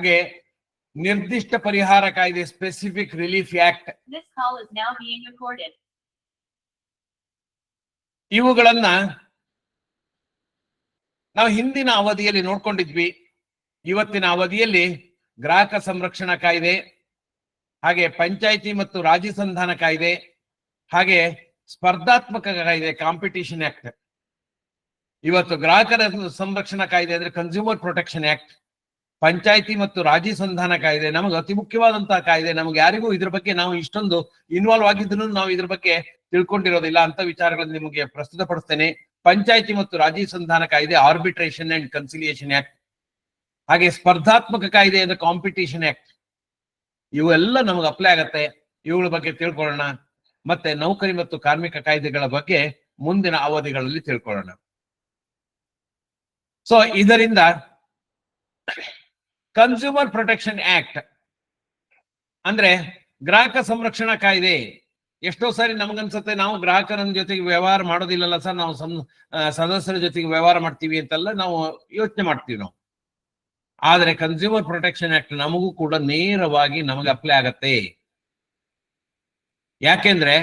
ಹಾಗೆ ನಿರ್ದಿಷ್ಟ ಪರಿಹಾರ ಕಾಯ್ದೆ ಸ್ಪೆಸಿಫಿಕ್ ರಿಲೀಫ್ ಆಕ್ಟ್ ಇವುಗಳನ್ನ ನಾವು ಹಿಂದಿನ ಅವಧಿಯಲ್ಲಿ ನೋಡ್ಕೊಂಡಿದ್ವಿ. ಇವತ್ತಿನ ಅವಧಿಯಲ್ಲಿ ಗ್ರಾಹಕ ಸಂರಕ್ಷಣಾ ಕಾಯ್ದೆ, ಹಾಗೆ ಪಂಚಾಯಿತಿ ಮತ್ತು ರಾಜಿ ಸಂಧಾನ ಕಾಯ್ದೆ, ಹಾಗೆ ಸ್ಪರ್ಧಾತ್ಮಕ ಕಾಯ್ದೆ ಕಾಂಪಿಟಿಷನ್ ಆಕ್ಟ್. ಇವತ್ತು ಗ್ರಾಹಕರ ಸಂರಕ್ಷಣಾ ಕಾಯ್ದೆ ಅಂದ್ರೆ ಕನ್ಸ್ಯೂಮರ್ ಪ್ರೊಟೆಕ್ಷನ್ ಆಕ್ಟ್, ಪಂಚಾಯಿತಿ ಮತ್ತು ರಾಜಿ ಸಂಧಾನ ಕಾಯ್ದೆ ನಮಗೆ ಅತಿ ಮುಖ್ಯವಾದಂತಹ ಕಾಯ್ದೆ. ನಮ್ಗೆ ಯಾರಿಗೂ ಇದ್ರ ಬಗ್ಗೆ ನಾವು ಇಷ್ಟೊಂದು ಇನ್ವಾಲ್ವ್ ಆಗಿದ್ರು ನಾವು ಇದ್ರ ಬಗ್ಗೆ ತಿಳ್ಕೊಂಡಿರೋದಿಲ್ಲ ಅಂತ ವಿಚಾರಗಳನ್ನು ನಿಮಗೆ ಪ್ರಸ್ತುತಪಡಿಸ್ತೇನೆ. ಪಂಚಾಯಿತಿ ಮತ್ತು ರಾಜಿ ಸಂಧಾನ ಕಾಯ್ದೆ ಆರ್ಬಿಟ್ರೇಷನ್ ಅಂಡ್ ಕನ್ಸಿಲಿಯೇಷನ್ ಆಕ್ಟ್, ಹಾಗೆ ಸ್ಪರ್ಧಾತ್ಮಕ ಕಾಯ್ದೆ ಅಂದ್ರೆ ಕಾಂಪಿಟಿಷನ್ ಆಕ್ಟ್. ಇವೆಲ್ಲ ನಮಗೆ ಅಪ್ಲೈ ಆಗತ್ತೆ. ಇವುಗಳ ಬಗ್ಗೆ ತಿಳ್ಕೊಳ್ಳೋಣ. ಮತ್ತೆ ನೌಕರಿ ಮತ್ತು ಕಾರ್ಮಿಕ ಕಾಯ್ದೆಗಳ ಬಗ್ಗೆ ಮುಂದಿನ ಅವಧಿಗಳಲ್ಲಿ ತಿಳ್ಕೊಳ್ಳೋಣ. ಸೊ ಇದರಿಂದ ಕನ್ಸ್ಯೂಮರ್ ಪ್ರೊಟೆಕ್ಷನ್ ಆಕ್ಟ್ ಅಂದ್ರೆ ಗ್ರಾಹಕ ಸಂರಕ್ಷಣಾ ಕಾಯ್ದೆ. ಎಷ್ಟೋ ಸಾರಿ ನಮಗನ್ಸುತ್ತೆ ನಾವು ಗ್ರಾಹಕರ ಜೊತೆಗೆ ವ್ಯವಹಾರ ಮಾಡೋದಿಲ್ಲಲ್ಲ ಸರ್, ನಾವು ಸದಸ್ಯರ ಜೊತೆಗೆ ವ್ಯವಹಾರ ಮಾಡ್ತೀವಿ ಅಂತೆಲ್ಲ ನಾವು ಯೋಚನೆ ಮಾಡ್ತೀವಿ ನಾವು. ಆದ್ರೆ ಕನ್ಸ್ಯೂಮರ್ ಪ್ರೊಟೆಕ್ಷನ್ ಆಕ್ಟ್ ನಮಗೂ ಕೂಡ ನೇರವಾಗಿ ನಮಗೆ ಅಪ್ಲೈ ಆಗತ್ತೆ. ಯಾಕೆಂದ್ರೆ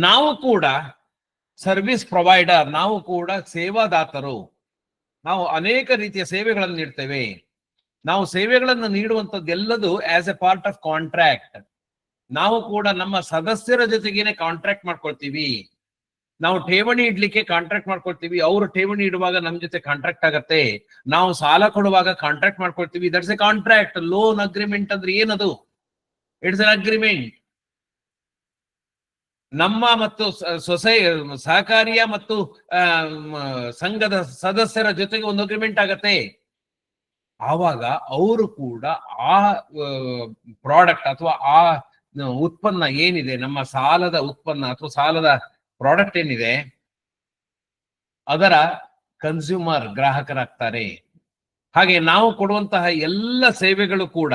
ನಾವು ಕೂಡ ಸರ್ವಿಸ್ ಪ್ರೊವೈಡರ್, ನಾವು ಕೂಡ ಸೇವಾದಾತರು. ನಾವು ಅನೇಕ ರೀತಿಯ ಸೇವೆಗಳನ್ನು ನೀಡ್ತೇವೆ. ನಾವು ಸೇವೆಗಳನ್ನು ನೀಡುವಂಥದ್ದೆಲ್ಲದು as a part of contract. ನಾವು ಕೂಡ ನಮ್ಮ ಸದಸ್ಯರ ಜೊತೆಗೇನೆ ಕಾಂಟ್ರಾಕ್ಟ್ ಮಾಡ್ಕೊಳ್ತೀವಿ. ನಾವು ಠೇವಣಿ ಇಡ್ಲಿಕ್ಕೆ ಕಾಂಟ್ರಾಕ್ಟ್ ಮಾಡ್ಕೊಳ್ತೀವಿ. ಅವರು ಠೇವಣಿ ಇಡುವಾಗ ನಮ್ ಜೊತೆ ಕಾಂಟ್ರಾಕ್ಟ್ ಆಗತ್ತೆ. ನಾವು ಸಾಲ ಕೊಡುವಾಗ ಕಾಂಟ್ರಾಕ್ಟ್ ಮಾಡ್ಕೊಳ್ತೀವಿ. That's A contract. Loan agreement ಅಂದ್ರೆ ಏನದು? It's an agreement. ನಮ್ಮ ಮತ್ತು ಸಹಕಾರಿಯ ಮತ್ತು ಸಂಘದ ಸದಸ್ಯರ ಜೊತೆಗೆ ಒಂದು ಅಗ್ರಿಮೆಂಟ್ ಆಗತ್ತೆ. ಆವಾಗ ಅವರು ಕೂಡ ಆ ಪ್ರಾಡಕ್ಟ್ ಅಥವಾ ಆ ಉತ್ಪನ್ನ ಏನಿದೆ, ನಮ್ಮ ಸಾಲದ ಉತ್ಪನ್ನ ಅಥವಾ ಸಾಲದ ಪ್ರಾಡಕ್ಟ್ ಏನಿದೆ, ಅದರ ಕನ್ಸ್ಯೂಮರ್ ಗ್ರಾಹಕರಾಗ್ತಾರೆ. ಹಾಗೆ ನಾವು ಕೊಡುವಂತಹ ಎಲ್ಲ ಸೇವೆಗಳು ಕೂಡ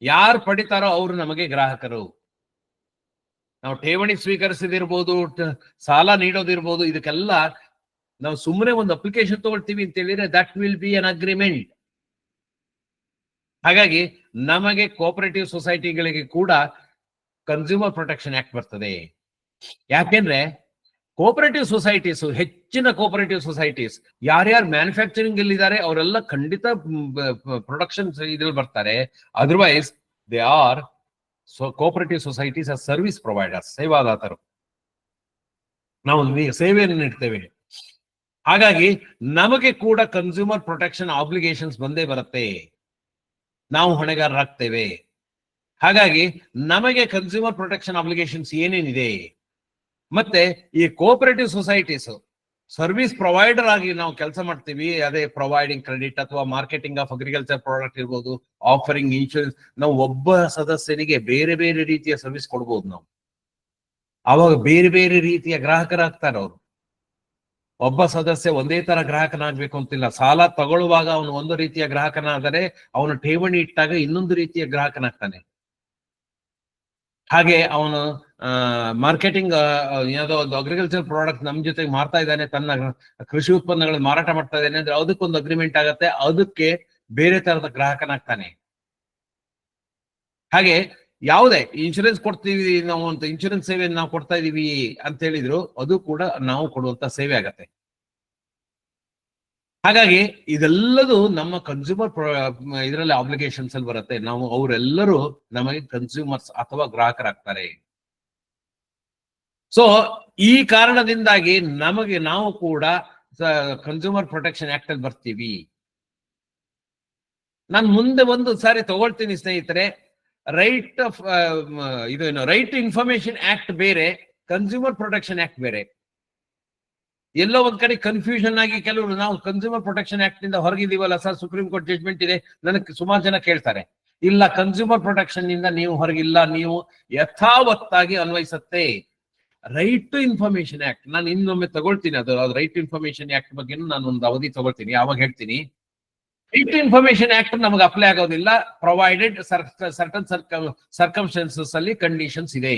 ಯಾರು ಪಡಿತಾರೋ ಅವರು ನಮಗೆ ಗ್ರಾಹಕರು. ನಾವು ಠೇವಣಿ ಸ್ವೀಕರಿಸಿದಿರ್ಬೋದು, ಸಾಲ ನೀಡೋದಿರ್ಬೋದು, ಇದಕ್ಕೆಲ್ಲ ನಾವು ಸುಮ್ಮನೆ ಒಂದು ಅಪ್ಲಿಕೇಶನ್ ತಗೊಳ್ತೀವಿ ಅಂತ ಹೇಳಿದ್ರೆ that will be an agreement. ಹಾಗಾಗಿ ನಮಗೆ ಕೋಆಪರೇಟಿವ್ ಸೊಸೈಟಿಗಳಿಗೆ ಕೂಡ ಕನ್ಸ್ಯೂಮರ್ ಪ್ರೊಟೆಕ್ಷನ್ ಆಕ್ಟ್ ಬರ್ತದೆ. ಯಾಕೆಂದ್ರೆ ಕೋಆಪರೇಟಿವ್ ಸೊಸೈಟೀಸ್, ಹೆಚ್ಚಿನ ಕೋಆಪರೇಟಿವ್ ಸೊಸೈಟೀಸ್ ಯಾರ್ಯಾರು ಮ್ಯಾನುಫ್ಯಾಕ್ಚರಿಂಗ್ ಅಲ್ಲಿ ಇದ್ದಾರೆ ಅವರೆಲ್ಲ ಖಂಡಿತ ಪ್ರೊಡಕ್ಷನ್ ಇದ್ರಲ್ಲಿ ಬರ್ತಾರೆ. Otherwise they are cooperative societies are service providers, ಸೇವಾದಾತರು. ನಾವು ಸೇವೆಯನ್ನು ನೀಡ್ತೇವೆ. ಹಾಗಾಗಿ ನಮಗೆ ಕೂಡ ಕನ್ಸ್ಯೂಮರ್ ಪ್ರೊಟೆಕ್ಷನ್ ಆಬ್ಲಿಗೇಷನ್ಸ್ ಬಂದೇ ಬರುತ್ತೆ. ನಾವು ಹೊಣೆಗಾರರಾಗ್ತೇವೆ. ಹಾಗಾಗಿ ನಮಗೆ ಕನ್ಸ್ಯೂಮರ್ ಪ್ರೊಟೆಕ್ಷನ್ ಆಬ್ಲಿಗೇಷನ್ಸ್ ಏನೇನಿದೆ, ಮತ್ತೆ ಈ ಕೋಆಪರೇಟಿವ್ ಸೊಸೈಟೀಸ್ ಸರ್ವಿಸ್ ಪ್ರೊವೈಡರ್ ಆಗಿ ನಾವು ಕೆಲಸ ಮಾಡ್ತೀವಿ. ಅದೇ ಪ್ರೊವೈಡಿಂಗ್ ಕ್ರೆಡಿಟ್ ಅಥವಾ ಮಾರ್ಕೆಟಿಂಗ್ ಆಫ್ ಅಗ್ರಿಕಲ್ಚರ್ ಪ್ರಾಡಕ್ಟ್ ಇರ್ಬೋದು, ಆಫರಿಂಗ್ ಇನ್ಶೂರೆನ್ಸ್. ನಾವು ಒಬ್ಬ ಸದಸ್ಯನಿಗೆ ಬೇರೆ ಬೇರೆ ರೀತಿಯ ಸರ್ವಿಸ್ ಕೊಡ್ಬೋದು. ನಾವು ಅವಾಗ ಬೇರೆ ಬೇರೆ ರೀತಿಯ ಗ್ರಾಹಕರಾಗ್ತಾರೆ ಅವರು. ಒಬ್ಬ ಸದಸ್ಯ ಒಂದೇ ತರ ಗ್ರಾಹಕನಾಗ್ಬೇಕು ಅಂತಿಲ್ಲ. ಸಾಲ ತಗೊಳ್ಳುವಾಗ ಅವನು ಒಂದು ರೀತಿಯ ಗ್ರಾಹಕನಾದರೆ, ಅವನು ಠೇವಣಿ ಇಟ್ಟಾಗ ಇನ್ನೊಂದು ರೀತಿಯ ಗ್ರಾಹಕನಾಗ್ತಾನೆ. ಹಾಗೆ ಅವನು ಮಾರ್ಕೆಟಿಂಗ್ ಯಾವುದೋ ಒಂದು ಅಗ್ರಿಕಲ್ಚರ್ ಪ್ರಾಡಕ್ಟ್ ನಮ್ ಜೊತೆಗೆ ಮಾರ್ತಾ ಇದ್ದಾನೆ, ತನ್ನ ಕೃಷಿ ಉತ್ಪನ್ನಗಳನ್ನು ಮಾರಾಟ ಮಾಡ್ತಾ ಇದ್ದಾನೆ ಅಂದ್ರೆ ಅದಕ್ಕೊಂದು ಅಗ್ರಿಮೆಂಟ್ ಆಗತ್ತೆ. ಅದಕ್ಕೆ ಬೇರೆ ತರದ ಗ್ರಾಹಕನಾಗ್ತಾನೆ. ಹಾಗೆ ಯಾವುದೇ ಇನ್ಶೂರೆನ್ಸ್ ಕೊಡ್ತೀವಿ ನಾವು ಅಂತ, ಇನ್ಶೂರೆನ್ಸ್ ಸೇವೆಯನ್ನು ನಾವು ಕೊಡ್ತಾ ಇದೀವಿ ಅಂತ ಹೇಳಿದ್ರು, ಅದು ಕೂಡ ನಾವು ಕೊಡುವಂತ ಸೇವೆ ಆಗತ್ತೆ. ಹಾಗಾಗಿ ಇದೆಲ್ಲದು ನಮ್ಮ ಕನ್ಸ್ಯೂಮರ್ ಇದರಲ್ಲಿ ಆಬ್ಲಿಗೇಷನ್ಸ್ ಅಲ್ಲಿ ಬರುತ್ತೆ. ನಾವು ಅವರೆಲ್ಲರೂ ನಮಗೆ ಕನ್ಸ್ಯೂಮರ್ಸ್ ಅಥವಾ ಗ್ರಾಹಕರಾಗ್ತಾರೆ. ಸೊ ಈ ಕಾರಣದಿಂದಾಗಿ ನಾವು ಕೂಡ ಕನ್ಸ್ಯೂಮರ್ ಪ್ರೊಟೆಕ್ಷನ್ ಆಕ್ಟ್ ಅಲ್ಲಿ ಬರ್ತೀವಿ. ನಾನು ಮುಂದೆ ಒಂದು ಸಾರಿ ತಗೊಳ್ತೀನಿ ಸ್ನೇಹಿತರೆ. ರೈಟ್ ಆಫ್ ಇದೇನು ರೈಟ್ ಟು ಇನ್ಫಾರ್ಮೇಶನ್ ಆಕ್ಟ್ ಬೇರೆ, ಕನ್ಸ್ಯೂಮರ್ ಪ್ರೊಟೆಕ್ಷನ್ ಆಕ್ಟ್ ಬೇರೆ. ಎಲ್ಲೋ ಒಂದ್ ಕಡೆ ಕನ್ಫ್ಯೂಷನ್ ಆಗಿ ಕೆಲವರು ನಾವು ಕನ್ಸ್ಯೂಮರ್ ಪ್ರೊಟೆಕ್ಷನ್ ಆಕ್ಟ್ ನಿಂದ ಹೊರಗಿದೀವಲ್ಲ ಸರ್, ಸುಪ್ರೀಂ ಕೋರ್ಟ್ ಜಡ್ಜ್ಮೆಂಟ್ ಇದೆ. ನನಗೆ ಸುಮಾರು ಜನ ಕೇಳ್ತಾರೆ, ಇಲ್ಲ ಕನ್ಸ್ಯೂಮರ್ ಪ್ರೊಟೆಕ್ಷನ್ ನಿಂದ ನೀವು ಹೊರಗಿಲ್ಲ, ನೀವು ಯಥಾವತ್ತಾಗಿ ಅನ್ವಯಿಸುತ್ತೆ. ರೈಟ್ ಟು ಇನ್ಫಾರ್ಮೇಶನ್ ಆಕ್ಟ್ ನಾನು ಇನ್ನೊಮ್ಮೆ ತಗೊಳ್ತೀನಿ. ಅದು ರೈಟ್ ಟು ಇನ್ಫಾರ್ಮೇಶನ್ ಆಕ್ಟ್ ಬಗ್ಗೆ ನಾನು ಒಂದು ಅವಧಿ ತಗೊಳ್ತೀನಿ, ಆವಾಗ ಹೇಳ್ತೀನಿ. ರೈಟ್ ಟು ಇನ್ಫಾರ್ಮೇಶನ್ ಆಕ್ಟ್ ನಮಗೆ ಅಪ್ಲೈ ಆಗೋದಿಲ್ಲ, ಪ್ರೊವೈಡೆಡ್ ಸರ್ಟನ್ ಸರ್ಕಮ್ಸ್ಟೆನ್ಸಸ್ ಅಲ್ಲಿ ಕಂಡೀಷನ್ಸ್ ಇದೆ.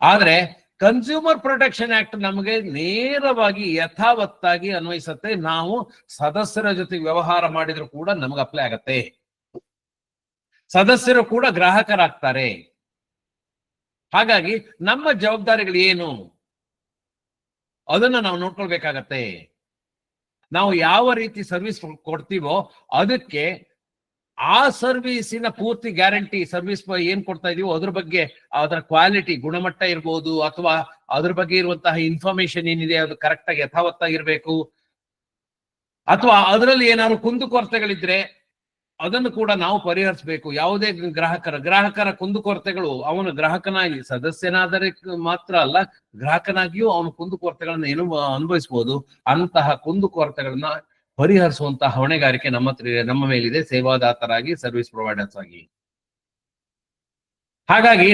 ಆದ್ರೆ ಕನ್ಸ್ಯೂಮರ್ ಪ್ರೊಟೆಕ್ಷನ್ ಆಕ್ಟ್ ನಮಗೆ ನೇರವಾಗಿ ಯಥಾವತ್ತಾಗಿ ಅನ್ವಯಿಸುತ್ತೆ. ನಾವು ಸದಸ್ಯರ ಜೊತೆ ವ್ಯವಹಾರ ಮಾಡಿದ್ರು ಕೂಡ ನಮ್ಗೆ ಅಪ್ಲೈ ಆಗತ್ತೆ. ಸದಸ್ಯರು ಕೂಡ ಗ್ರಾಹಕರಾಗ್ತಾರೆ. ಹಾಗಾಗಿ ನಮ್ಮ ಜವಾಬ್ದಾರಿಗಳು ಏನು ಅದನ್ನ ನಾವು ನೋಡ್ಕೊಳ್ಬೇಕಾಗತ್ತೆ. ನಾವು ಯಾವ ರೀತಿ ಸರ್ವಿಸ್ ಕೊಡ್ತೀವೋ ಅದಕ್ಕೆ ಆ ಸರ್ವಿಸಿನ ಪೂರ್ತಿ ಗ್ಯಾರಂಟಿ, ಸರ್ವಿಸ್ ಏನ್ ಕೊಡ್ತಾ ಇದೀವೋ ಅದ್ರ ಬಗ್ಗೆ, ಅದರ ಕ್ವಾಲಿಟಿ, ಗುಣಮಟ್ಟ ಇರ್ಬೋದು, ಅಥವಾ ಅದ್ರ ಬಗ್ಗೆ ಇರುವಂತಹ ಇನ್ಫಾರ್ಮೇಶನ್ ಏನಿದೆ ಅದು ಕರೆಕ್ಟ್ ಆಗಿ ಯಥಾವತ್ತಾಗಿರ್ಬೇಕು. ಅಥವಾ ಅದರಲ್ಲಿ ಏನಾದ್ರು ಕುಂದುಕೊರತೆಗಳಿದ್ರೆ ಅದನ್ನು ಕೂಡ ನಾವು ಪರಿಹರಿಸಬೇಕು. ಯಾವುದೇ ಗ್ರಾಹಕರ ಕುಂದುಕೊರತೆಗಳು, ಅವನ ಗ್ರಾಹಕನಾಗಿ, ಸದಸ್ಯನಾದರೆ ಮಾತ್ರ ಅಲ್ಲ, ಗ್ರಾಹಕನಾಗಿಯೂ ಅವನ ಕುಂದುಕೊರತೆಗಳನ್ನ ಏನು ಅನುಭವಿಸಬಹುದು. ಅಂತಹ ಕುಂದುಕೊರತೆಗಳನ್ನ ಪರಿಹರಿಸುವಂತಹ ಹೊಣೆಗಾರಿಕೆ ನಮ್ಮ ಮೇಲಿದೆ, ಸೇವಾದಾತರಾಗಿ, ಸರ್ವಿಸ್ ಪ್ರೊವೈಡರ್ಸ್ ಆಗಿ. ಹಾಗಾಗಿ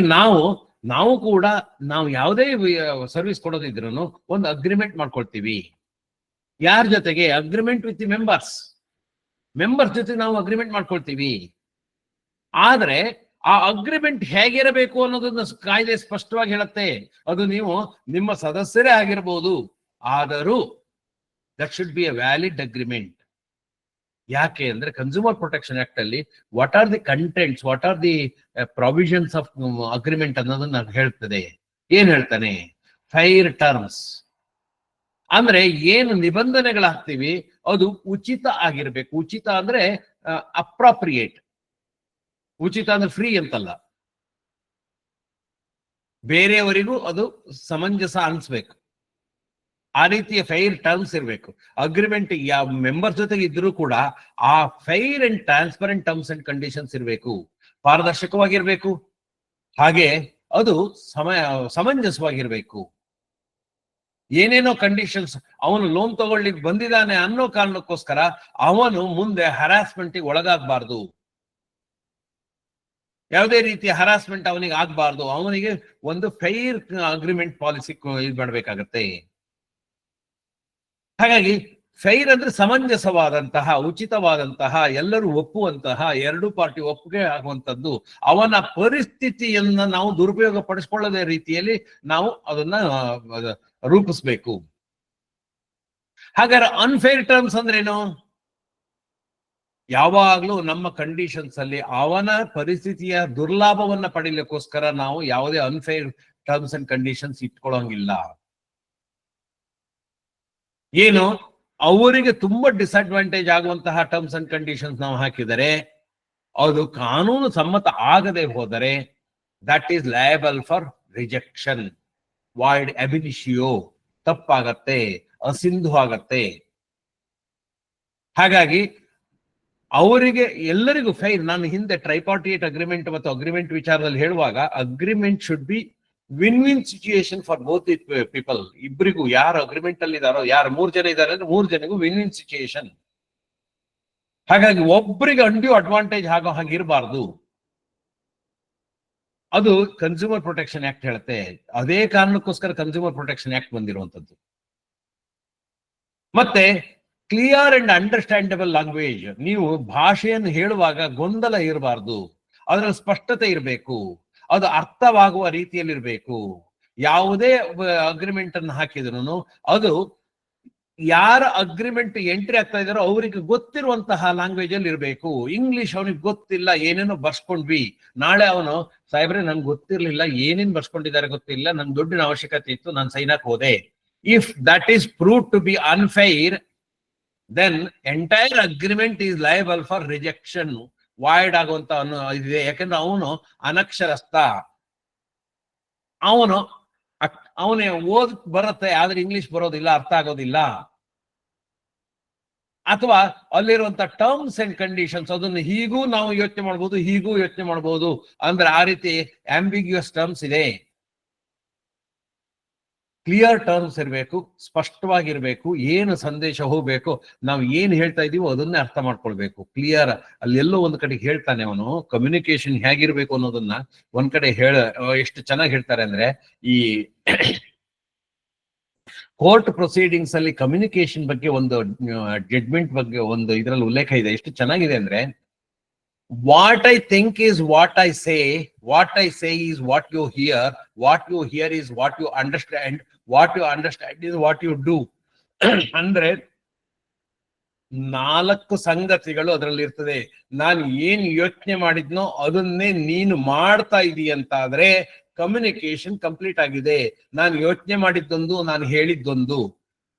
ನಾವು ಕೂಡ ಯಾವುದೇ ಸರ್ವಿಸ್ ಕೊಡೋದಿದ್ರು ಒಂದು ಅಗ್ರಿಮೆಂಟ್ ಮಾಡ್ಕೊಳ್ತೀವಿ. ಯಾರ ಜೊತೆಗೆ? ಅಗ್ರಿಮೆಂಟ್ ವಿತ್ ದಿ ಮೆಂಬರ್ಸ್ ಜೊತೆ ನಾವು ಅಗ್ರಿಮೆಂಟ್ ಮಾಡ್ಕೊಳ್ತೀವಿ. ಆದ್ರೆ ಆ ಅಗ್ರಿಮೆಂಟ್ ಹೇಗಿರಬೇಕು ಅನ್ನೋದನ್ನ ಕಾಯ್ದೆ ಸ್ಪಷ್ಟವಾಗಿ ಹೇಳುತ್ತೆ. ಅದು ನೀವು ನಿಮ್ಮ ಸದಸ್ಯರೇ ಆಗಿರ್ಬೋದು, ಆದರೂ that should be A valid agreement. ಯಾಕೆ ಅಂದ್ರೆ ಕನ್ಸ್ಯೂಮರ್ ಪ್ರೊಟೆಕ್ಷನ್ ಆಕ್ಟ್ ಅಲ್ಲಿ what are the contents, what are the provisions of agreement ಅನ್ನೋದನ್ನ ಹೇಳ್ತದೆ. ಏನ್ ಹೇಳ್ತಾನೆ? ಫೈರ್ ಟರ್ಮ್ಸ್ ಅಂದ್ರೆ ಏನು ನಿಬಂಧನೆಗಳಾಗ್ತೀವಿ ಅದು ಉಚಿತ ಆಗಿರ್ಬೇಕು. ಉಚಿತ ಅಂದ್ರೆ ಅಪ್ರಾಪ್ರಿಯೇಟ್. ಉಚಿತ ಅಂದ್ರೆ ಫ್ರೀ ಅಂತಲ್ಲ, ಬೇರೆಯವರಿಗೂ ಅದು ಸಮಂಜಸ ಅನ್ಸ್ಬೇಕು. ಆ ರೀತಿಯ ಫೈರ್ ಟರ್ಮ್ಸ್ ಇರಬೇಕು. ಅಗ್ರಿಮೆಂಟ್ ಯಾವ ಮೆಂಬರ್ ಜೊತೆಗೆ ಇದ್ರೂ ಕೂಡ ಆ fire and transparent terms and conditions ಇರಬೇಕು, ಪಾರದರ್ಶಕವಾಗಿರ್ಬೇಕು. ಹಾಗೆ ಅದು ಸಮಂಜಸವಾಗಿರ್ಬೇಕು. ಏನೇನೋ ಕಂಡೀಷನ್ಸ್, ಅವನು ಲೋನ್ ತಗೊಳ್ಳಿಕ್ ಬಂದಿದ್ದಾನೆ ಅನ್ನೋ ಕಾರಣಕ್ಕೋಸ್ಕರ ಅವನು ಮುಂದೆ ಹರಾಸ್ಮೆಂಟ್ ಒಳಗಾಗಬಾರ್ದು. ಯಾವುದೇ ರೀತಿಯ ಹರಾಸ್ಮೆಂಟ್ ಅವನಿಗೆ ಆಗ್ಬಾರ್ದು. ಅವನಿಗೆ ಒಂದು ಫೈರ್ ಅಗ್ರಿಮೆಂಟ್ ಪಾಲಿಸಿ ಇದು ಮಾಡಬೇಕಾಗತ್ತೆ. ಹಾಗಾಗಿ ಫೈರ್ ಅಂದ್ರೆ ಸಮಂಜಸವಾದಂತಹ, ಉಚಿತವಾದಂತಹ, ಎಲ್ಲರೂ ಒಪ್ಪುವಂತಹ, ಎರಡು ಪಾರ್ಟಿ ಒಪ್ಪಿಗೆ ಆಗುವಂತದ್ದು. ಅವನ ಪರಿಸ್ಥಿತಿಯನ್ನ ನಾವು ದುರುಪಯೋಗ ಪಡಿಸ್ಕೊಳ್ಳದ ರೀತಿಯಲ್ಲಿ ನಾವು ಅದನ್ನ ರೂಪಿಸ್ಬೇಕು. ಹಾಗಾದ್ರೆ ಅನ್ಫೇರ್ ಟರ್ಮ್ಸ್ ಅಂದ್ರೇನು? ಯಾವಾಗ್ಲೂ ನಮ್ಮ ಕಂಡೀಷನ್ಸ್ ಅಲ್ಲಿ ಅವನ ಪರಿಸ್ಥಿತಿಯ ದುರ್ಲಾಭವನ್ನ ಪಡೀಲಿಕ್ಕೋಸ್ಕರ ನಾವು ಯಾವುದೇ ಅನ್ಫೇರ್ ಟರ್ಮ್ಸ್ ಅಂಡ್ ಕಂಡೀಷನ್ಸ್ ಇಟ್ಕೊಳ್ಳೋಂಗಿಲ್ಲ. ಏನು ಅವರಿಗೆ ತುಂಬಾ ಡಿಸ್ಅಡ್ವಾಂಟೇಜ್ ಆಗುವಂತಹ ಟರ್ಮ್ಸ್ ಅಂಡ್ ಕಂಡೀಷನ್ಸ್ ನಾವು ಹಾಕಿದರೆ, ಅದು ಕಾನೂನು ಸಮ್ಮತ ಆಗದೆ ಹೋದರೆ that is liable for rejection, void ab initio, ತಪ್ಪಾಗತ್ತೆ, ಅಸಿಂಧು ಆಗತ್ತೆ. ಹಾಗಾಗಿ ಅವರಿಗೆ ಎಲ್ಲರಿಗೂ ಫೈರ್. ನಾನು ಹಿಂದೆ ಟ್ರೈಪಾರ್ಟಿಯೇಟ್ ಅಗ್ರಿಮೆಂಟ್ ಮತ್ತು ಅಗ್ರಿಮೆಂಟ್ ವಿಚಾರದಲ್ಲಿ ಹೇಳುವಾಗ, agreement should be win win situation for both the people. ಇಬ್ಬರಿಗೂ, ಯಾರು ಅಗ್ರಿಮೆಂಟ್ ಅಲ್ಲಿ ಇದಾರೋ, ಯಾರು 3 ಜನ ಇದ್ದಾರೆ ಅಂದ್ರೆ 3 ಜನಗೂ ವಿನ್ ವಿನ್ ಸಿಚುಯೇಷನ್. ಹಾಗಾಗಿ ಒಬ್ಬರಿಗೆ ಅಂಡ್ಯೂ ಅಡ್ವಾಂಟೇಜ್ ಆಗೋ ಹಾಗಿರಬಾರ್ದು. ಅದು ಕನ್ಸ್ಯೂಮರ್ ಪ್ರೊಟೆಕ್ಷನ್ ಆಕ್ಟ್ ಹೇಳುತ್ತೆ. ಅದೇ ಕಾರಣಕ್ಕೋಸ್ಕರ ಕನ್ಸ್ಯೂಮರ್ ಪ್ರೊಟೆಕ್ಷನ್ ಆಕ್ಟ್ ಬಂದಿರುವಂತದ್ದು. ಮತ್ತೆ ಕ್ಲಿಯರ್ ಅಂಡ್ ಅಂಡರ್ಸ್ಟ್ಯಾಂಡಬಲ್ ಲ್ಯಾಂಗ್ವೇಜ್. ನೀವು ಭಾಷೆಯನ್ನು ಹೇಳುವಾಗ ಗೊಂದಲ ಇರಬಾರ್ದು, ಅದರಲ್ಲಿ ಸ್ಪಷ್ಟತೆ ಇರಬೇಕು, ಅದು ಅರ್ಥವಾಗುವ ರೀತಿಯಲ್ಲಿರ್ಬೇಕು. ಯಾವುದೇ ಅಗ್ರಿಮೆಂಟ್ ಅನ್ನು ಹಾಕಿದ್ರು ಅದು ಯಾರ ಅಗ್ರಿಮೆಂಟ್ ಎಂಟ್ರಿ ಆಗ್ತಾ ಇದಾರೋ ಅವರಿಗೆ ಗೊತ್ತಿರುವಂತಹ ಲ್ಯಾಂಗ್ವೇಜ್ ಅಲ್ಲಿ ಇರಬೇಕು. ಇಂಗ್ಲಿಷ್ ಅವನಿಗೆ ಗೊತ್ತಿಲ್ಲ, ಏನೇನೋ ಬರ್ಸ್ಕೊಂಡ್ವಿ, ನಾಳೆ ಅವನು ಸಾಹೇಬ್ರೆ ನನ್ಗೆ ಗೊತ್ತಿರ್ಲಿಲ್ಲ, ಏನೇನ್ ಬರ್ಸ್ಕೊಂಡಿದ್ದಾರೆ ಗೊತ್ತಿಲ್ಲ, ನನ್ ದುಡ್ಡಿನ ಅವಶ್ಯಕತೆ ಇತ್ತು, ನಾನು ಸೈನಾಕ್ ಹೋದೆ. If that is proved to be unfair, then entire agreement is liable for rejection, void ಆಗುವಂತ ಇದೆ. ಯಾಕಂದ್ರೆ ಅವನು ಅನಕ್ಷರಸ್ಥ, ಅವನೇ ಓದ್ ಬರುತ್ತೆ ಆದ್ರೆ ಇಂಗ್ಲಿಷ್ ಬರೋದಿಲ್ಲ, ಅರ್ಥ ಆಗೋದಿಲ್ಲ. ಅಥವಾ ಅಲ್ಲಿರುವಂತ ಟರ್ಮ್ಸ್ ಅಂಡ್ ಕಂಡೀಷನ್ಸ್ ಅದನ್ನು ಹೀಗೂ ನಾವು ಯೋಚನೆ ಮಾಡ್ಬೋದು, ಹೀಗೂ ಯೋಚನೆ ಮಾಡ್ಬೋದು. ಅಂದ್ರೆ ಆ ರೀತಿ ಆಂಬಿಗ್ಯೂಸ್ ಟರ್ಮ್ಸ್ ಇದೆ. ಕ್ಲಿಯರ್ ಟರ್ಮ್ಸ್ ಇರಬೇಕು, ಸ್ಪಷ್ಟವಾಗಿರ್ಬೇಕು. ಏನು ಸಂದೇಶ ಹೋಗ್ಬೇಕು, ನಾವು ಏನ್ ಹೇಳ್ತಾ ಇದೀವೋ ಅದನ್ನೇ ಅರ್ಥ ಮಾಡ್ಕೊಳ್ಬೇಕು. ಕ್ಲಿಯರ್. ಅಲ್ಲಿ ಎಲ್ಲೋ ಒಂದ್ ಕಡೆ ಹೇಳ್ತಾನೆ ಅವನು, ಕಮ್ಯುನಿಕೇಶನ್ ಹೇಗಿರ್ಬೇಕು ಅನ್ನೋದನ್ನ ಒಂದ್ ಕಡೆ ಎಷ್ಟು ಚೆನ್ನಾಗಿ ಹೇಳ್ತಾರೆ ಅಂದ್ರೆ, ಈ ಕೋರ್ಟ್ ಪ್ರೊಸೀಡಿಂಗ್ಸ್ ಅಲ್ಲಿ ಕಮ್ಯುನಿಕೇಶನ್ ಬಗ್ಗೆ ಒಂದು ಜಡ್ಜ್ಮೆಂಟ್ ಬಗ್ಗೆ ಒಂದು ಇದರಲ್ಲಿ ಉಲ್ಲೇಖ ಇದೆ. ಎಷ್ಟು ಚೆನ್ನಾಗಿದೆ ಅಂದ್ರೆ, What I think is what I say. What I say is what you hear. What you hear is what you understand. What you understand is what you do. ಅಂದ್ರೆ 4 ಸಂಗತಿಗಳು ಅದರಲ್ಲಿ ಇರ್ತದೆ. ನಾನು ಏನ್ ಯೋಚನೆ ಮಾಡಿದ್ನೋ ಅದನ್ನೇ ನೀನು ಮಾಡ್ತಾ ಇದೀಯಂತಾದ್ರೆ ಕಮ್ಯುನಿಕೇಶನ್ ಕಂಪ್ಲೀಟ್ ಆಗಿದೆ. ನಾನು ಯೋಚನೆ ಮಾಡಿದ್ದೊಂದು, ನಾನು ಹೇಳಿದ್ದೊಂದು.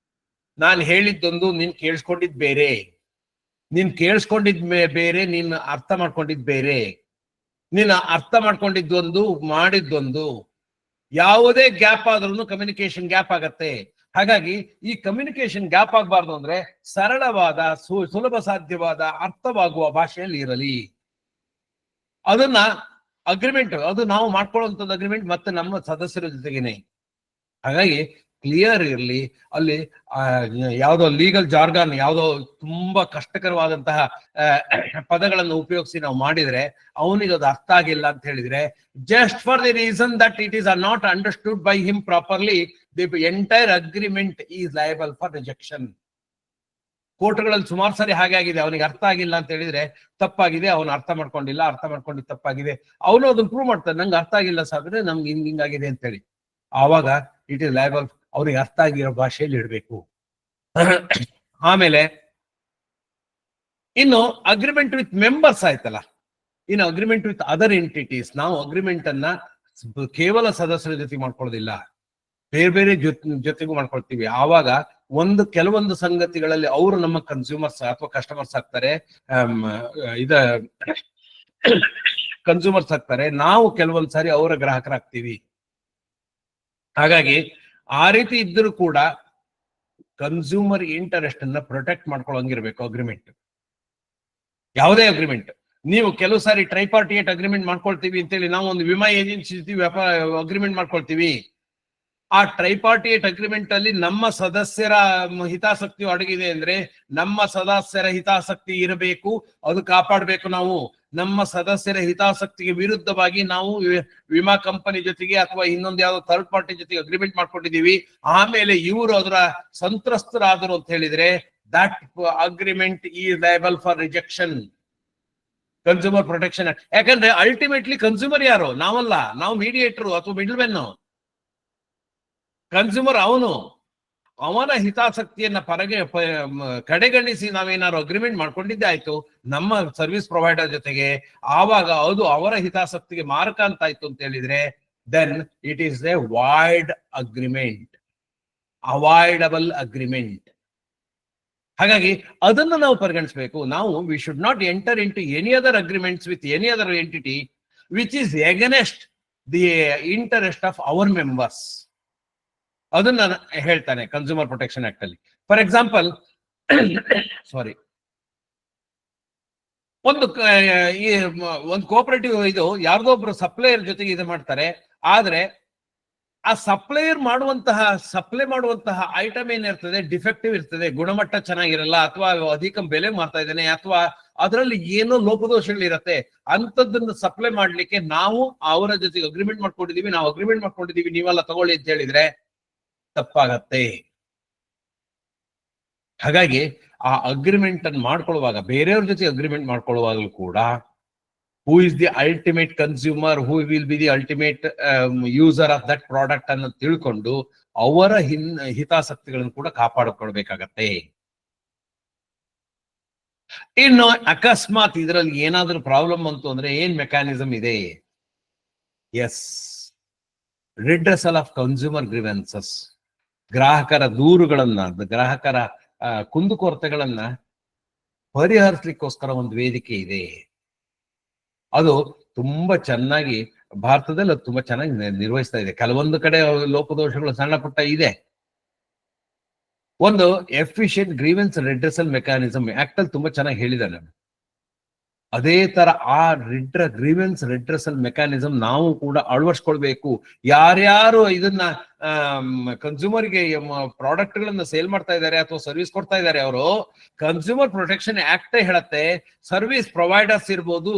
ನಾನು ಹೇಳಿದ್ದೊಂದು, ನೀನ್ ಕೇಳಿಸ್ಕೊಂಡಿದ್ ಬೇರೆ. ನೀನ್ ಕೇಳಿಸ್ಕೊಂಡಿದ್ ಬೇರೆ, ನೀನ್ ಅರ್ಥ ಮಾಡ್ಕೊಂಡಿದ್ ಬೇರೆ. ನೀನ್ ಅರ್ಥ ಮಾಡ್ಕೊಂಡಿದ್ದೊಂದು, ಮಾಡಿದ್ದೊಂದು. ಯಾವುದೇ ಗ್ಯಾಪ್ ಆದ್ರೂ ಕಮ್ಯುನಿಕೇಶನ್ ಗ್ಯಾಪ್ ಆಗತ್ತೆ. ಹಾಗಾಗಿ ಈ ಕಮ್ಯುನಿಕೇಶನ್ ಗ್ಯಾಪ್ ಆಗಬಾರ್ದು ಅಂದ್ರೆ ಸರಳವಾದ, ಸುಲಭ ಸಾಧ್ಯವಾದ, ಅರ್ಥವಾಗುವ ಭಾಷೆಯಲ್ಲಿ ಇರಲಿ. ಅದನ್ನ ಅಗ್ರಿಮೆಂಟ್, ಅದು ನಾವು ಮಾಡ್ಕೊಳ್ಳುವಂಥದ್ದು ಅಗ್ರಿಮೆಂಟ್ ಮತ್ತೆ ನಮ್ಮ ಸದಸ್ಯರ ಜೊತೆಗೇನೆ. ಹಾಗಾಗಿ ಕ್ಲಿಯರ್ ಇರಲಿ. ಅಲ್ಲಿ ಯಾವುದೋ ಲೀಗಲ್ ಜಾರ್ಗಾನ್, ಯಾವುದೋ ತುಂಬಾ ಕಷ್ಟಕರವಾದಂತಹ ಪದಗಳನ್ನು ಉಪಯೋಗಿಸಿ ನಾವು ಮಾಡಿದ್ರೆ ಅವನಿಗೆ ಅದು ಅರ್ಥ ಆಗಿಲ್ಲ ಅಂತ ಹೇಳಿದ್ರೆ, just for the reason that it is not understood by him properly, the entire agreement is liable for rejection. ಕೋರ್ಟ್ಗಳಲ್ಲಿ ಸುಮಾರು ಸರಿ ಹಾಗೆ ಆಗಿದೆ. ಅವನಿಗೆ ಅರ್ಥ ಆಗಿಲ್ಲ ಅಂತ ಹೇಳಿದ್ರೆ ತಪ್ಪಾಗಿದೆ, ಅವನು ಅರ್ಥ ಮಾಡ್ಕೊಂಡಿಲ್ಲ, ಅರ್ಥ ಮಾಡ್ಕೊಂಡಿದ್ದು ತಪ್ಪಾಗಿದೆ. ಅವನು ಅದನ್ನ ಪ್ರೂವ್ ಮಾಡ್ತಾನೆ, ನಂಗೆ ಅರ್ಥ ಆಗಿಲ್ಲ ಸಾದ್ರೆ ನಮ್ಗೆ ಹಿಂಗಾಗಿದೆ ಅಂತ ಹೇಳಿ. ಆವಾಗ ಇಟ್ ಇಸ್ ಲಯಬಲ್. ಅವ್ರಿಗೆ ಅರ್ಥ ಆಗಿರೋ ಭಾಷೆಯಲ್ಲಿ ಇಡಬೇಕು. ಆಮೇಲೆ ಇನ್ನು ಅಗ್ರಿಮೆಂಟ್ ವಿತ್ ಮೆಂಬರ್ಸ್ ಆಯ್ತಲ್ಲ. ಇನ್ನು ಅಗ್ರಿಮೆಂಟ್ ವಿತ್ ಅದರ್ ಎಂಟಿಟೀಸ್. ನಾವು ಅಗ್ರಿಮೆಂಟ್ ಅನ್ನ ಕೇವಲ ಸದಸ್ಯರ ಜೊತೆ ಮಾಡ್ಕೊಳ್ಳೋದಿಲ್ಲ, ಬೇರೆ ಬೇರೆ ಜೊತೆಗೂ ಮಾಡ್ಕೊಳ್ತೀವಿ. ಆವಾಗ ಕೆಲವೊಂದು ಸಂಗತಿಗಳಲ್ಲಿ ಅವರು ನಮ್ಮ ಕನ್ಸ್ಯೂಮರ್ಸ್ ಅಥವಾ ಕಸ್ಟಮರ್ಸ್ ಆಗ್ತಾರೆ, ಕನ್ಸ್ಯೂಮರ್ಸ್ ಆಗ್ತಾರೆ. ನಾವು ಕೆಲವೊಂದ್ ಸಾರಿ ಅವರ ಗ್ರಾಹಕರಾಗ್ತೀವಿ. ಹಾಗಾಗಿ ಆ ರೀತಿ ಇದ್ರೂ ಕೂಡ ಕನ್ಸ್ಯೂಮರ್ ಇಂಟರೆಸ್ಟ್ ಅನ್ನ ಪ್ರೊಟೆಕ್ಟ್ ಮಾಡ್ಕೊಳ್ಳೋಂಗಿರ್ಬೇಕು ಅಗ್ರಿಮೆಂಟ್. ಯಾವುದೇ ಅಗ್ರಿಮೆಂಟ್. ನೀವು ಕೆಲವು ಸಾರಿ ಟ್ರೈಪಾರ್ಟಿಯೇಟ್ ಅಗ್ರಿಮೆಂಟ್ ಮಾಡ್ಕೊಳ್ತೀವಿ ಅಂತೇಳಿ ನಾವು ಒಂದು ವಿಮಾ ಏಜೆನ್ಸಿ ಅಗ್ರಿಮೆಂಟ್ ಮಾಡ್ಕೊಳ್ತೀವಿ. ಆ ಟ್ರೈಪಾರ್ಟಿಯೇಟ್ ಅಗ್ರಿಮೆಂಟ್ ಅಲ್ಲಿ ನಮ್ಮ ಸದಸ್ಯರ ಹಿತಾಸಕ್ತಿಯು ಅಡಗಿದೆ ಅಂದ್ರೆ ನಮ್ಮ ಸದಸ್ಯರ ಹಿತಾಸಕ್ತಿ ಇರಬೇಕು, ಅದು ಕಾಪಾಡಬೇಕು. ನಾವು ನಮ್ಮ ಸದಸ್ಯರ ಹಿತಾಸಕ್ತಿಗೆ ವಿರುದ್ಧವಾಗಿ ನಾವು ವಿಮಾ ಕಂಪನಿ ಜೊತೆಗೆ ಅಥವಾ ಇನ್ನೊಂದು ಯಾವ್ದೋ ಥರ್ಡ್ ಪಾರ್ಟಿ ಜೊತೆಗೆ ಅಗ್ರಿಮೆಂಟ್ ಮಾಡ್ಕೊಂಡಿದೀವಿ, ಆಮೇಲೆ ಇವರು ಅದರ ಸಂತ್ರಸ್ತರಾದರು ಅಂತ ಹೇಳಿದ್ರೆ that agreement is liable for rejection. Consumer protection act. ಯಾಕಂದ್ರೆ ಅಲ್ಟಿಮೇಟ್ಲಿ ಕನ್ಸ್ಯೂಮರ್ ಯಾರು? ನಾವಲ್ಲ, ನಾವು ಮೀಡಿಯೇಟರ್ ಅಥವಾ ಮಿಡಲ್ ಮೆನ್. ಕನ್ಸ್ಯೂಮರ್ ಅವನ ಹಿತಾಸಕ್ತಿಯನ್ನ ಕಡೆಗಣಿಸಿ ನಾವೇನಾದ್ರು ಅಗ್ರಿಮೆಂಟ್ ಮಾಡ್ಕೊಂಡಿದ್ದೆ ಆಯ್ತು ನಮ್ಮ ಸರ್ವಿಸ್ ಪ್ರೊವೈಡರ್ ಜೊತೆಗೆ, ಆವಾಗ ಅದು ಅವರ ಹಿತಾಸಕ್ತಿಗೆ ಮಾರಕ ಅಂತ ಆಯ್ತು ಅಂತ ಹೇಳಿದ್ರೆ then it is a void agreement, avoidable agreement. ಹಾಗಾಗಿ ಅದನ್ನು ನಾವು ಪರಿಗಣಿಸಬೇಕು. ನಾವು we should not enter into any other agreements with any other entity which is against the interest of our members. ಅದನ್ನ ಹೇಳ್ತಾನೆ ಕನ್ಸ್ಯೂಮರ್ ಪ್ರೊಟೆಕ್ಷನ್ ಆಕ್ಟ್ ಅಲ್ಲಿ. For example, sorry, ಒಂದು cooperative ಇದು ಯಾರ್ದೋ ಒಬ್ರು ಸಪ್ಲೈಯರ್ ಜೊತೆಗೆ ಇದು ಮಾಡ್ತಾರೆ. ಆದ್ರೆ ಆ ಸಪ್ಲೈ ಮಾಡುವಂತಹ ಐಟಮ್ ಏನಿರ್ತದೆ ಡಿಫೆಕ್ಟಿವ್ ಇರ್ತದೆ, ಗುಣಮಟ್ಟ ಚೆನ್ನಾಗಿರಲ್ಲ, ಅಥವಾ ಅಧಿಕ ಬೆಲೆ ಮಾಡ್ತಾ ಇದ್ದಾನೆ, ಅಥವಾ ಅದರಲ್ಲಿ ಏನೋ ಲೋಪದೋಷಗಳಿರತ್ತೆ. ಅಂತದನ್ನ ಸಪ್ಲೈ ಮಾಡ್ಲಿಕ್ಕೆ ನಾವು ಅವರ ಜೊತೆಗೆ ಅಗ್ರಿಮೆಂಟ್ ಮಾಡ್ಕೊಂಡಿದೀವಿ, ನೀವೆಲ್ಲ ತಗೊಳ್ಳಿ ಅಂತ ಹೇಳಿದ್ರೆ ತಪ್ಪಾಗತ್ತೆ. ಹಾಗಾಗಿ ಆ ಅಗ್ರಿಮೆಂಟ್ ಅನ್ನು ಮಾಡ್ಕೊಳ್ಳುವಾಗ, ಬೇರೆಯವ್ರ ಜೊತೆ ಅಗ್ರಿಮೆಂಟ್ ಮಾಡ್ಕೊಳ್ಳುವಾಗಲೂ ಕೂಡ who is the ultimate consumer, who will be the ultimate user of that product ಅನ್ನು ತಿಳ್ಕೊಂಡು ಅವರ ಹಿತಾಸಕ್ತಿಗಳನ್ನು ಕೂಡ ಕಾಪಾಡಿಕೊಳ್ಬೇಕಾಗತ್ತೆ. ಇನ್ನು ಅಕಸ್ಮಾತ್ ಇದರಲ್ಲಿ ಏನಾದ್ರೂ ಪ್ರಾಬ್ಲಮ್ ಅಂತು ಅಂದ್ರೆ ಏನ್ ಮೆಕ್ಯಾನಿಸಮ್ ಇದೆ? Yes, redressal of consumer grievances. ಗ್ರಾಹಕರ ದೂರುಗಳನ್ನ, ಗ್ರಾಹಕರ ಕುಂದುಕೊರತೆಗಳನ್ನ ಪರಿಹರಿಸಲಿಕ್ಕೋಸ್ಕರ ಒಂದು ವೇದಿಕೆ ಇದೆ. ಅದು ತುಂಬಾ ಚೆನ್ನಾಗಿ ಭಾರತದಲ್ಲಿ ಅದು ತುಂಬಾ ಚೆನ್ನಾಗಿ ನಿರ್ವಹಿಸ್ತಾ ಇದೆ. ಕೆಲವೊಂದು ಕಡೆ ಲೋಪದೋಷಗಳು ಸಣ್ಣ ಪುಟ್ಟ ಇದೆ. ಒಂದು efficient grievance redressal mechanism act ಅಲ್ಲಿ ತುಂಬಾ ಚೆನ್ನಾಗಿ ಹೇಳಿದ್ದಾನೆ. ಅದೇ ತರ ಆ ಗ್ರೀವೆನ್ಸ್ ರಿಡ್ರೆಸಲ್ ಮೆಕ್ಯಾನಿಸಮ್ ನಾವು ಕೂಡ ಅಳವಡಿಸ್ಕೊಳ್ಬೇಕು. ಯಾರ್ಯಾರು ಇದನ್ನ ಕನ್ಸ್ಯೂಮರ್ಗೆ ಪ್ರಾಡಕ್ಟ್ ಗಳನ್ನ ಸೇಲ್ ಮಾಡ್ತಾ ಇದ್ದಾರೆ ಅಥವಾ ಸರ್ವಿಸ್ ಕೊಡ್ತಾ ಇದ್ದಾರೆ, ಅವರು ಕನ್ಸ್ಯೂಮರ್ ಪ್ರೊಟೆಕ್ಷನ್ ಆಕ್ಟ್ ಹೇಳತ್ತೆ, ಸರ್ವಿಸ್ ಪ್ರೊವೈಡರ್ಸ್ ಇರ್ಬೋದು,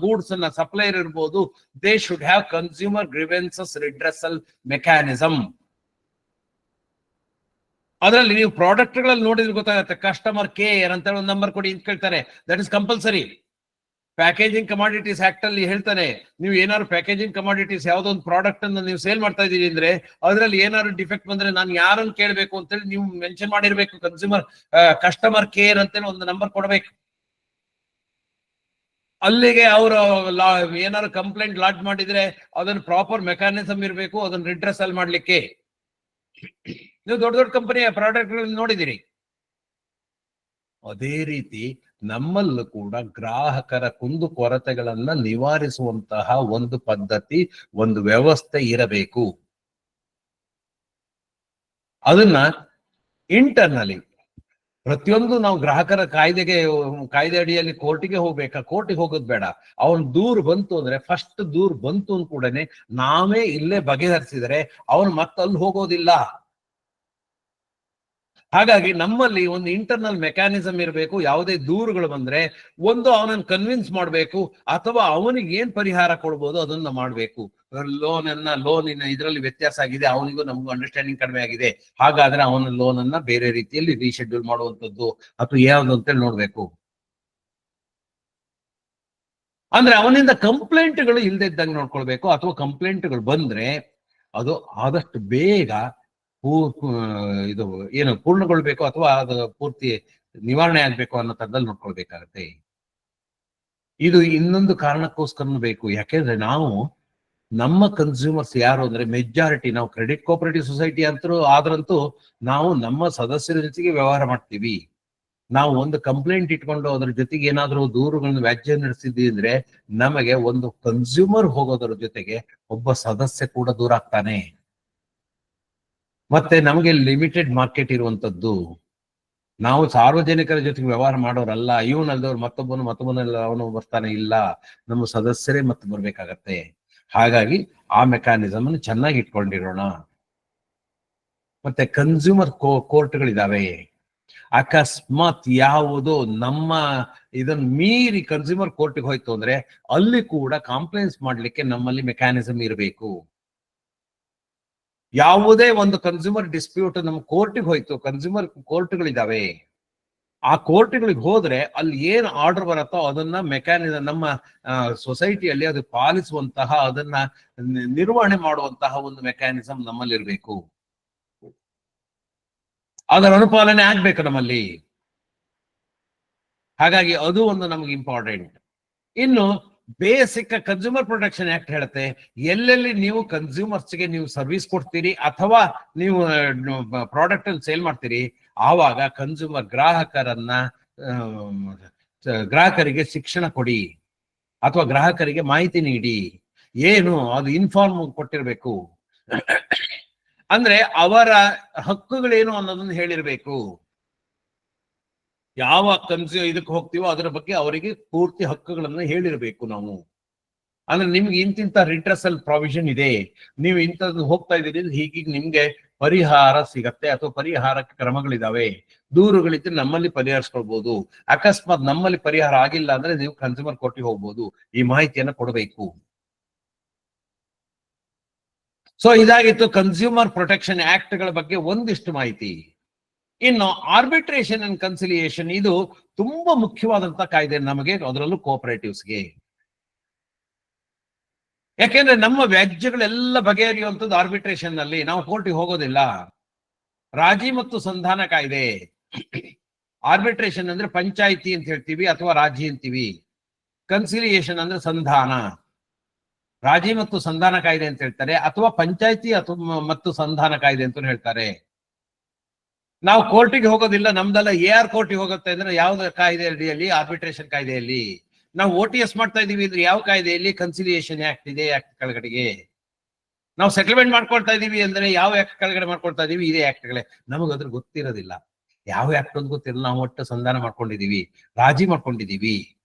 ಗೂಡ್ಸ್ ಅನ್ನ ಸಪ್ಲೈಯರ್ ಇರ್ಬೋದು, they should have consumer grievances redressal mechanism. ಅದರಲ್ಲಿ ನೀವು ಪ್ರಾಡಕ್ಟ್ ಗಳಲ್ಲಿ ನೋಡಿದ್ರೆ ಗೊತ್ತಾಗುತ್ತೆ, ಕಸ್ಟಮರ್ ಕೇರ್ ಅಂತ ಒಂದು ನಂಬರ್ ಕೊಡಿ ಅಂತ ಕೇಳ್ತಾರೆ. That is compulsory. Packaging commodities act ಅಲ್ಲಿ ಹೇಳ್ತಾನೆ, ನೀವು ಏನಾದ್ರು ಪ್ಯಾಕೇಜಿಂಗ್ ಕಮಾಡಿಟೀಸ್ ಯಾವ್ದೋ ಒಂದು ಪ್ರಾಡಕ್ಟ್ ಅನ್ನ ನೀವು ಸೇಲ್ ಮಾಡ್ತಾ ಇದೀರಿ ಅಂದ್ರೆ ಅದ್ರಲ್ಲಿ ಏನಾದ್ರು ಡಿಫೆಕ್ಟ್ ಬಂದ್ರೆ ನಾನು ಯಾರನ್ನು ಕೇಳಬೇಕು ಅಂತೇಳಿ ನೀವು ಮೆನ್ಷನ್ ಮಾಡಿರ್ಬೇಕು. ಕಸ್ಟಮರ್ ಕೇರ್ ಅಂತೇಳಿ ಒಂದು ನಂಬರ್ ಕೊಡಬೇಕು. ಅಲ್ಲಿಗೆ ಅವರು ಏನಾದ್ರು ಕಂಪ್ಲೇಂಟ್ ಲಾಡ್ಜ್ ಮಾಡಿದ್ರೆ ಅದನ್ನ ಪ್ರಾಪರ್ ಮೆಕ್ಯಾನಿಸಮ್ ಇರಬೇಕು ಅದನ್ನ ರಿಡ್ರೆಸಲ್ ಮಾಡ್ಲಿಕ್ಕೆ. ನೀವು ದೊಡ್ಡ ದೊಡ್ಡ ಕಂಪನಿಯ ಪ್ರಾಡಕ್ಟ್ ನೋಡಿದಿರಿ. ಅದೇ ರೀತಿ ನಮ್ಮಲ್ಲೂ ಕೂಡ ಗ್ರಾಹಕರ ಕುಂದು ಕೊರತೆಗಳನ್ನ ನಿವಾರಿಸುವಂತಹ ಒಂದು ಪದ್ಧತಿ, ಒಂದು ವ್ಯವಸ್ಥೆ ಇರಬೇಕು. ಅದನ್ನ ಇಂಟರ್ನಲಿ ಪ್ರತಿಯೊಂದು ನಾವು ಗ್ರಾಹಕರ ಕಾಯ್ದೆ ಅಡಿಯಲ್ಲಿ ಕೋರ್ಟಿಗೆ ಹೋಗ್ಬೇಕಾ? ಕೋರ್ಟಿಗೆ ಹೋಗೋದು ಬೇಡ. ಅವನ್ ದೂರು ಬಂತು ಅಂದ್ರೆ ಫಸ್ಟ್ ದೂರು ಬಂತು ಅಂದ ಕೂಡನೆ ನಾವೇ ಇಲ್ಲೇ ಬಗೆಹರಿಸಿದರೆ ಅವನು ಮತ್ತಲ್ಲಿ ಹೋಗೋದಿಲ್ಲ. ಹಾಗಾಗಿ ನಮ್ಮಲ್ಲಿ ಒಂದು ಇಂಟರ್ನಲ್ ಮೆಕ್ಯಾನಿಸಮ್ ಇರಬೇಕು. ಯಾವುದೇ ದೂರುಗಳು ಬಂದ್ರೆ ಒಂದು ಅವನನ್ನು ಕನ್ವಿನ್ಸ್ ಮಾಡಬೇಕು, ಅಥವಾ ಅವನಿಗೆ ಏನ್ ಪರಿಹಾರ ಕೊಡ್ಬೋದು ಅದನ್ನ ಮಾಡ್ಬೇಕು. ಲೋನಿನ ಇದರಲ್ಲಿ ವ್ಯತ್ಯಾಸ ಆಗಿದೆ, ಅವನಿಗೂ ನಮಗೂ ಅಂಡರ್ಸ್ಟ್ಯಾಂಡಿಂಗ್ ಕಡಿಮೆ ಆಗಿದೆ, ಹಾಗಾದ್ರೆ ಅವನ ಲೋನ್ ಅನ್ನ ಬೇರೆ ರೀತಿಯಲ್ಲಿ ರೀಶೆಡ್ಯೂಲ್ ಮಾಡುವಂಥದ್ದು ಅಥವಾ ಯಾವ್ದು ಅಂತೇಳಿ ನೋಡ್ಬೇಕು. ಅಂದ್ರೆ ಅವನಿಂದ ಕಂಪ್ಲೇಂಟ್ಗಳು ಇಲ್ಲದೆ ಇದ್ದಂಗೆ ನೋಡ್ಕೊಳ್ಬೇಕು, ಅಥವಾ ಕಂಪ್ಲೇಂಟ್ಗಳು ಬಂದ್ರೆ ಅದು ಆದಷ್ಟು ಬೇಗ ಇದು ಏನು ಪೂರ್ಣಗೊಳ್ಬೇಕು ಅಥವಾ ಅದು ಪೂರ್ತಿ ನಿವಾರಣೆ ಆಗ್ಬೇಕು ಅನ್ನೋ ತರದಲ್ಲಿ ನೋಡ್ಕೊಳ್ಬೇಕಾಗತ್ತೆ. ಇದು ಇನ್ನೊಂದು ಕಾರಣಕ್ಕೋಸ್ಕರ ಬೇಕು. ಯಾಕೆಂದ್ರೆ ನಾವು ನಮ್ಮ ಕನ್ಸ್ಯೂಮರ್ಸ್ ಯಾರು ಅಂದ್ರೆ ಮೆಜಾರಿಟಿ ನಾವು ಕ್ರೆಡಿಟ್ ಕೋಆಪರೇಟಿವ್ ಸೊಸೈಟಿ ಆದ್ರಂತೂ ನಾವು ನಮ್ಮ ಸದಸ್ಯರ ಜೊತೆಗೆ ವ್ಯವಹಾರ ಮಾಡ್ತೀವಿ. ನಾವು ಒಂದು ಕಂಪ್ಲೇಂಟ್ ಇಟ್ಕೊಂಡು ಅದ್ರ ಜೊತೆಗೆ ಏನಾದ್ರೂ ದೂರುಗಳನ್ನು ವ್ಯಾಜ್ಯ ನಡೆಸಿದ್ವಿ ಅಂದ್ರೆ ನಮಗೆ ಒಂದು ಕನ್ಸ್ಯೂಮರ್ ಹೋಗೋದ್ರ ಜೊತೆಗೆ ಒಬ್ಬ ಸದಸ್ಯ ಕೂಡ ದೂರ ಆಗ್ತಾನೆ. ಮತ್ತೆ ನಮಗೆ ಲಿಮಿಟೆಡ್ ಮಾರ್ಕೆಟ್ ಇರುವಂತದ್ದು. ನಾವು ಸಾರ್ವಜನಿಕರ ಜೊತೆಗೆ ವ್ಯವಹಾರ ಮಾಡೋರಲ್ಲ. ಇವನಲ್ದವ್ರು ಮತ್ತೊಬ್ಬನೆಲ್ಲ ಅವನು ಬರ್ತಾನೆ ಇಲ್ಲ, ನಮ್ಮ ಸದಸ್ಯರೇ ಮತ್ತೆ ಬರ್ಬೇಕಾಗತ್ತೆ. ಹಾಗಾಗಿ ಆ ಮೆಕ್ಯಾನಿಸಮ್ ಅನ್ನು ಚೆನ್ನಾಗಿ ಇಟ್ಕೊಂಡಿರೋಣ. ಮತ್ತೆ ಕನ್ಸ್ಯೂಮರ್ ಕೋರ್ಟ್ಗಳಿದಾವೆ. ಅಕಸ್ಮಾತ್ ಯಾವುದು ನಮ್ಮ ಇದನ್ನ ಮೀರಿ ಕನ್ಸ್ಯೂಮರ್ ಕೋರ್ಟ್ಗೆ ಹೋಯ್ತು ಅಂದ್ರೆ ಅಲ್ಲಿ ಕೂಡ ಕಾಂಪ್ಲೇಂಟ್ಸ್ ಮಾಡ್ಲಿಕ್ಕೆ ನಮ್ಮಲ್ಲಿ ಮೆಕ್ಯಾನಿಸಮ್ ಇರಬೇಕು. ಯಾವುದೇ ಒಂದು ಕನ್ಸ್ಯೂಮರ್ ಡಿಸ್ಪ್ಯೂಟ್ ನಮ್ಮ ಕೋರ್ಟಿಗೆ ಹೋಯ್ತು, ಕನ್ಸ್ಯೂಮರ್ ಕೋರ್ಟ್ಗಳಿದಾವೆ. ಆ ಕೋರ್ಟ್ಗಳಿಗೆ ಹೋದ್ರೆ ಅಲ್ಲಿ ಏನ್ ಆರ್ಡರ್ ಬರುತ್ತೋ ಅದನ್ನ ಮೆಕ್ಯಾನಿಸಮ್ ನಮ್ಮ ಸೊಸೈಟಿಯಲ್ಲಿ ಅದು ಪಾಲಿಸುವಂತಹ, ಅದನ್ನ ನಿರ್ವಹಣೆ ಮಾಡುವಂತಹ ಒಂದು ಮೆಕ್ಯಾನಿಸಮ್ ನಮ್ಮಲ್ಲಿ ಇರಬೇಕು. ಅದರ ಅನುಪಾಲನೆ ಆಗ್ಬೇಕು ನಮ್ಮಲ್ಲಿ. ಹಾಗಾಗಿ ಅದು ಒಂದು ನಮ್ಗೆ ಇಂಪಾರ್ಟೆಂಟ್. ಇನ್ನು ಬೇಸಿಕ್ ಕನ್ಸ್ಯೂಮರ್ ಪ್ರೊಟೆಕ್ಷನ್ ಆಕ್ಟ್ ಹೇಳುತ್ತೆ, ಎಲ್ಲೆಲ್ಲಿ ನೀವು ಕನ್ಸ್ಯೂಮರ್ಸ್ಗೆ ನೀವು ಸರ್ವಿಸ್ ಕೊಡ್ತೀರಿ ಅಥವಾ ನೀವು ಪ್ರಾಡಕ್ಟ್ ಅಲ್ಲಿ ಸೇಲ್ ಮಾಡ್ತೀರಿ ಆವಾಗ ಗ್ರಾಹಕರಿಗೆ ಶಿಕ್ಷಣ ಕೊಡಿ ಅಥವಾ ಗ್ರಾಹಕರಿಗೆ ಮಾಹಿತಿ ನೀಡಿ. ಏನು ಅದು ಇನ್ಫಾರ್ಮ್ ಕೊಟ್ಟಿರ್ಬೇಕು. ಅಂದ್ರೆ ಅವರ ಹಕ್ಕುಗಳೇನು ಅನ್ನೋದನ್ನ ಹೇಳಿರ್ಬೇಕು. ಯಾವ ಇದಕ್ಕೆ ಹೋಗ್ತೀವೋ ಅದರ ಬಗ್ಗೆ ಅವರಿಗೆ ಪೂರ್ತಿ ಹಕ್ಕುಗಳನ್ನ ಹೇಳಿರ್ಬೇಕು ನಾವು. ಅಂದ್ರೆ ನಿಮ್ಗೆ ಇಂತಿಂತ ರಿಟ್ರೆಸಲ್ ಪ್ರಾವಿಷನ್ ಇದೆ, ನೀವು ಇಂಥದ್ದು ಹೋಗ್ತಾ ಇದ್ದೀರಿ, ಹೀಗೀಗ ನಿಮ್ಗೆ ಪರಿಹಾರ ಸಿಗತ್ತೆ ಅಥವಾ ಪರಿಹಾರ ಕ್ರಮಗಳಿದಾವೆ, ದೂರುಗಳಿದ್ರೆ ನಮ್ಮಲ್ಲಿ ಪರಿಹರಿಸ್ಕೊಳ್ಬಹುದು. ಅಕಸ್ಮಾತ್ ನಮ್ಮಲ್ಲಿ ಪರಿಹಾರ ಆಗಿಲ್ಲ ಅಂದ್ರೆ ನೀವು ಕನ್ಸ್ಯೂಮರ್ ಕೋರ್ಟಿಗೆ ಹೋಗ್ಬೋದು. ಈ ಮಾಹಿತಿಯನ್ನ ಕೊಡಬೇಕು. ಸೊ ಇದಾಗಿತ್ತು ಕನ್ಸ್ಯೂಮರ್ ಪ್ರೊಟೆಕ್ಷನ್ ಆಕ್ಟ್ ಗಳ ಬಗ್ಗೆ ಒಂದಿಷ್ಟು ಮಾಹಿತಿ. ಇನ್ನು ಆರ್ಬಿಟ್ರೇಷನ್ ಅಂಡ್ ಕನ್ಸಿಲಿಯೇಷನ್ ಇದು ತುಂಬಾ ಮುಖ್ಯವಾದಂತ ಕಾಯ್ದೆ ನಮಗೆ, ಅದರಲ್ಲೂ ಕೋಆಪರೇಟಿವ್ಸ್ಗೆ. ಯಾಕೆಂದ್ರೆ ನಮ್ಮ ವ್ಯಾಜ್ಯಗಳೆಲ್ಲ ಬಗೆಹರಿಯುವಂಥದ್ದು ಆರ್ಬಿಟ್ರೇಷನ್ ನಲ್ಲಿ, ನಾವು ಕೋರ್ಟಿಗೆ ಹೋಗೋದಿಲ್ಲ. ರಾಜಿ ಮತ್ತು ಸಂಧಾನ ಕಾಯ್ದೆ. ಆರ್ಬಿಟ್ರೇಷನ್ ಅಂದ್ರೆ ಪಂಚಾಯಿತಿ ಅಂತ ಹೇಳ್ತೀವಿ ಅಥವಾ ರಾಜಿ ಅಂತೀವಿ. ಕನ್ಸಿಲಿಯೇಷನ್ ಅಂದ್ರೆ ಸಂಧಾನ. ರಾಜಿ ಮತ್ತು ಸಂಧಾನ ಕಾಯ್ದೆ ಅಂತ ಹೇಳ್ತಾರೆ, ಅಥವಾ ಪಂಚಾಯಿತಿ ಅಥವಾ ಮತ್ತು ಸಂಧಾನ ಕಾಯ್ದೆ ಅಂತ ಹೇಳ್ತಾರೆ. ನಾವು ಕೋರ್ಟಿಗೆ ಹೋಗೋದಿಲ್ಲ, ನಮ್ದೆಲ್ಲ AR ಕೋರ್ಟಿಗೆ ಹೋಗುತ್ತೆ ಅಂದ್ರೆ ಯಾವ್ದು ಕಾಯ್ದೆ ಅಡಿಯಲ್ಲಿ? ಆರ್ಬಿಟ್ರೇಷನ್ ಕಾಯ್ದೆಯಲ್ಲಿ. ನಾವು OTS ಮಾಡ್ತಾ ಇದೀವಿ ಅಂದ್ರೆ ಯಾವ ಕಾಯ್ದೆಯಲ್ಲಿ? ಕನ್ಸಿಲಿಯೇಷನ್ ಆಕ್ಟ್ ಇದೆ, ಆಕ್ಟ್ ಕೆಳಗಡೆಗೆ. ನಾವು ಸೆಟಲ್ಮೆಂಟ್ ಮಾಡ್ಕೊಳ್ತಾ ಇದೀವಿ ಅಂದ್ರೆ ಯಾವ ಆಕ್ಟ್ ಕೆಳಗಡೆ ಮಾಡ್ಕೊಳ್ತಾ ಇದೀವಿ? ಇದೇ ಆಕ್ಟ್ಗಳೇ. ನಮಗದ್ರ ಗೊತ್ತಿರೋದಿಲ್ಲ, ಯಾವ ಆಕ್ಟ್ ಅಂತ ಗೊತ್ತಿರಲ್ಲ. ನಾವು ಒಟ್ಟು ಸಂಧಾನ ಮಾಡ್ಕೊಂಡಿದೀವಿ, ರಾಜಿ ಮಾಡ್ಕೊಂಡಿದೀವಿ.